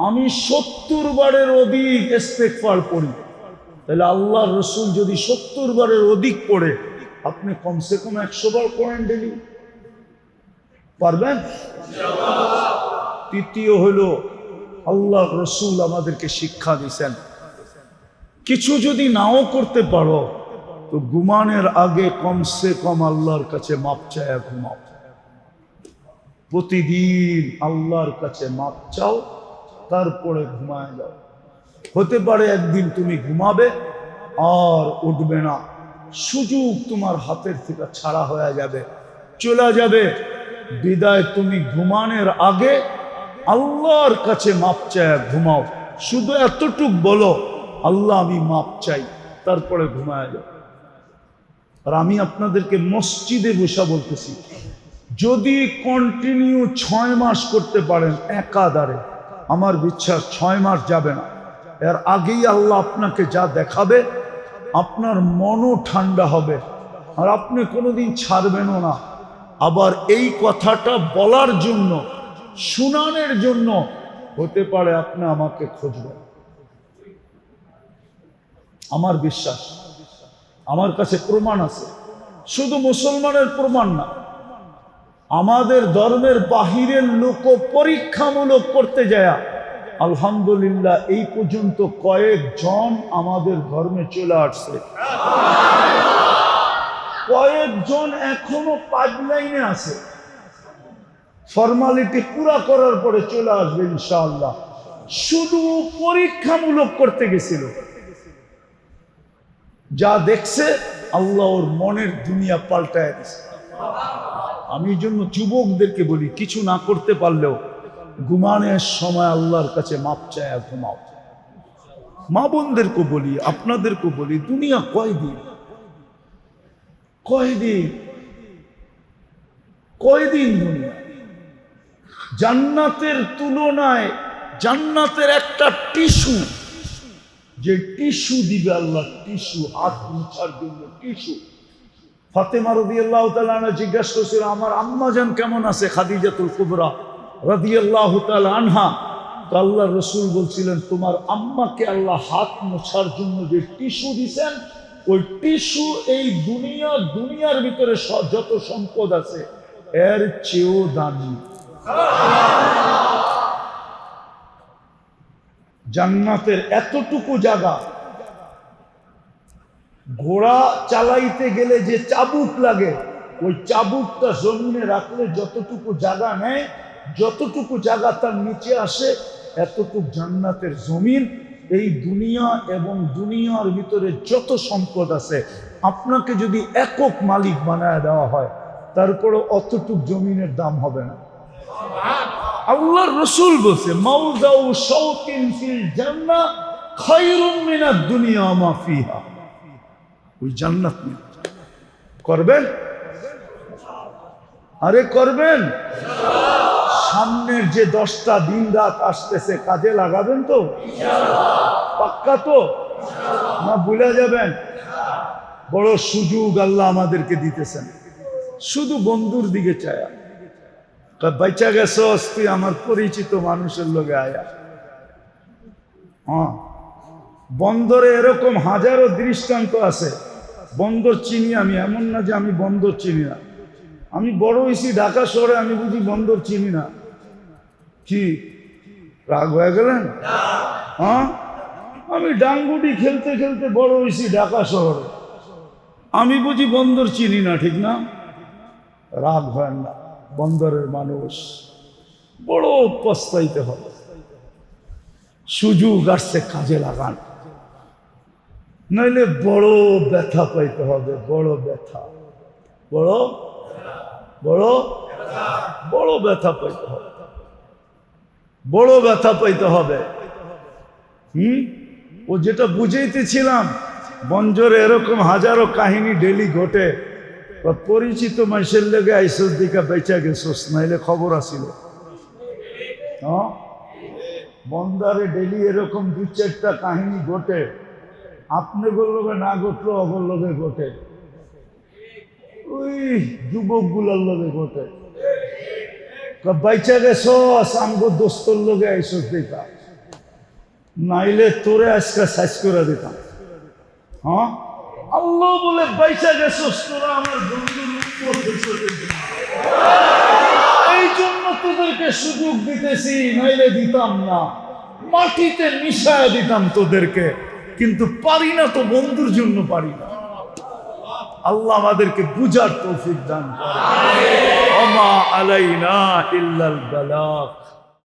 আমি 70 বারের অধিক ইস্তেগফার পড়ি। তাহলে আল্লাহ রসুল যদি 70 বারের অধিক পড়ে, আপনি কমসে কম 100 বার পড়েন ডেলি, পারবেন? তৃতীয় হলো আল্লাহ রসুল আমাদেরকে শিক্ষা দিয়েছেন, কিছু যদি নাও করতে পারো তো ঘুমানোর আগে কমসে কম আল্লাহর কাছে মাপ চায় ঘুমাও। প্রতিদিন আল্লাহর কাছে মাপ চাও, তারপরে ঘুমায় যাও। হতে পারে একদিন তুমি ঘুমাবে আর উঠবে না, সুযোগ তোমার হাতের থেকে ছাড়া হয়ে যাবে, চলে যাবে। বিদায় তুমি ঘুমানোর আগে আল্লাহর কাছে মাপ চায় ঘুমাও। শুধু এতটুক বলো, আল্লাহ আমি মাপ চাই, তারপরে ঘুমায় যাও। আর আমি আপনাদেরকে মসজিদে বসা বলতেছি, যদি কন্টিনিউ 6 মাস করতে পারেন একাধারে, আমার বিশ্বাস 6 মাস যাবে না, এর আগেই আল্লাহ আপনাকে যা দেখাবে আপনার মনও ঠান্ডা হবে, আর আপনি কোনোদিন ছাড়বেনও না। আবার এই কথাটা বলার জন্য, শুনানোর জন্য হতে পারে আপনি আমাকে খুঁজবেন। আমার বিশ্বাস, আমার কাছে প্রমাণ আছে। শুধু মুসলমানের প্রমাণ না, আমাদের ধর্মের বাহিরের লোক পরীক্ষামূলক করতে যায় আলহামদুলিল্লাহ এই পর্যন্ত কয়েকজন আমাদের ধর্মে চলে আসছে। কয়েকজন এখনো পাইপলাইনে আছে, ফর্মালিটি পুরা করার পরে চলে আসবে ইনশাআল্লাহ। শুধু পরীক্ষামূলক করতে গেছিল, যা দেখছে আল্লাহ ওর মনের দুনিয়া পাল্টায় দিছে। আমি এই জন্য যুবকদেরকে বলি, কিছু না করতে পারলেও ঘুমানোর সময় আল্লাহর কাছে মাপ চায় ঘুমাও। মা বোনদেরকে বলি, আপনাদেরকে বলি, দুনিয়া কয়দিন, কয়দিন, কয়দিন দুনিয়া। জান্নাতের তুলনায় জান্নাতের একটা টিস্যু, যে টিস্যু দিবে আল্লাহ, টিস্যু, হাত মুছার জন্য টিস্যু। ফাতেমা রাদিয়াল্লাহু তাআলা আনহা জিজ্ঞাসা করেছিল, আমার আম্মাজান কেমন আছে, খাদিজাতুল কুবরা রাদিয়াল্লাহু তাআলা আনহা। তো আল্লাহ রসুল বলছিলেন, তোমার আম্মাকে আল্লাহ হাত মোছার জন্য যে টিস্যু দিছেন, ওই টিস্যু এই দুনিয়ার ভিতরে যত সম্পদ আছে এর চেয়েও দামি। জান্নাতের এতটুকু জায়গা, ঘোড়া চালাইতে গেলে যে চাবুক লাগে, ওই চাবুকটা জমিনে রাখলে যতটুকু জায়গা নেয়, যতটুকু জায়গা তার নিচে আসে, এতটুকু জান্নাতের জমিন। এই দুনিয়া এবং দুনিয়ার ভিতরে যত সম্পদ আছে, আপনাকে যদি একক মালিক বানায় দেওয়া হয়, তারপরে অতটুক জমিনের দাম হবে না। আল্লাহর রাসূল বলছে, মাউজাউ শাওকিন ফিল জান্নাহ খায়রুম মিনাদ দুনিয়া মা ফিহা। ওই জান্নাত করবেন, আরে করবেন। সামনের যে 10টা দিন রাত আসতেছে, কাজে লাগাবেন তো পাক্কা তো, না ভুলে যাবেন? বড় সুযোগ আল্লাহ আমাদেরকে দিতেছেন। শুধু বন্ধুর দিকে চায়া, বাইচা গেছস তুই আমার পরিচিত মানুষের লোকে আয়া। হ্যাঁ, বন্দরে এরকম হাজারো দৃষ্টান্ত আছে। বন্দর চিনি আমি, এমন না যে আমি বন্দর চিনি না। আমি বড় হয়েছি ঢাকা শহরে, আমি বুঝি বন্দর চিনি না। কি রাগ হয়ে গেলেন? হ্যাঁ, আমি ডাঙ্গুটি খেলতে খেলতে বড় হয়েছি ঢাকা শহরে, আমি বুঝি বন্দর চিনি না, ঠিক না? রাগ হয় না, বন্দরের মানুষ বড় পস্তাইতে হবে। সুযোগ আসছে, কাজে লাগান, নইলে বড় ব্যথা পাইতে হবে। বড় ব্যথা, বড় বড় বড় ব্যথা পাইতে হবে, বড় ব্যথা পাইতে হবে। ও যেটা বুঝাইতেছিলাম, বঞ্জরে এরকম হাজারো কাহিনী ডেলি ঘটে। পরিচিত মানুষের লেগে আইসোস দিকা বেচা গেছোস, নাইলে খবর আসিল। হ্যাঁ, বন্দরে ডেলি এরকম 2-4টা কাহিনী ঘটে। আপনাদের লোকে না ঘটলো, অগর লোকে ঘটে, ওই যুবকগুলোর লোকে ঘটে। বাইচা গেছোস, আমগো দোস্তর লোকে আইসোস দিকা, নাইলে তোরে আজকে সাইজ করে দিতাম। হ্যাঁ, আল্লাহ বলে বাইচা গেছোস, তোরা আমার বন্ধুর এই জন্য তোদেরকে সুযোগ দিতেছি, নাইলে দিতাম না, মাটিতে মিশায় দিতাম তোদেরকে। কিন্তু পারি না তো, বন্ধুর জন্য পারি না। আল্লাহ আমাদেরকে বুঝার তৌফিক দান করে। ওমা আলাইনা ইল্লাল বালাগ।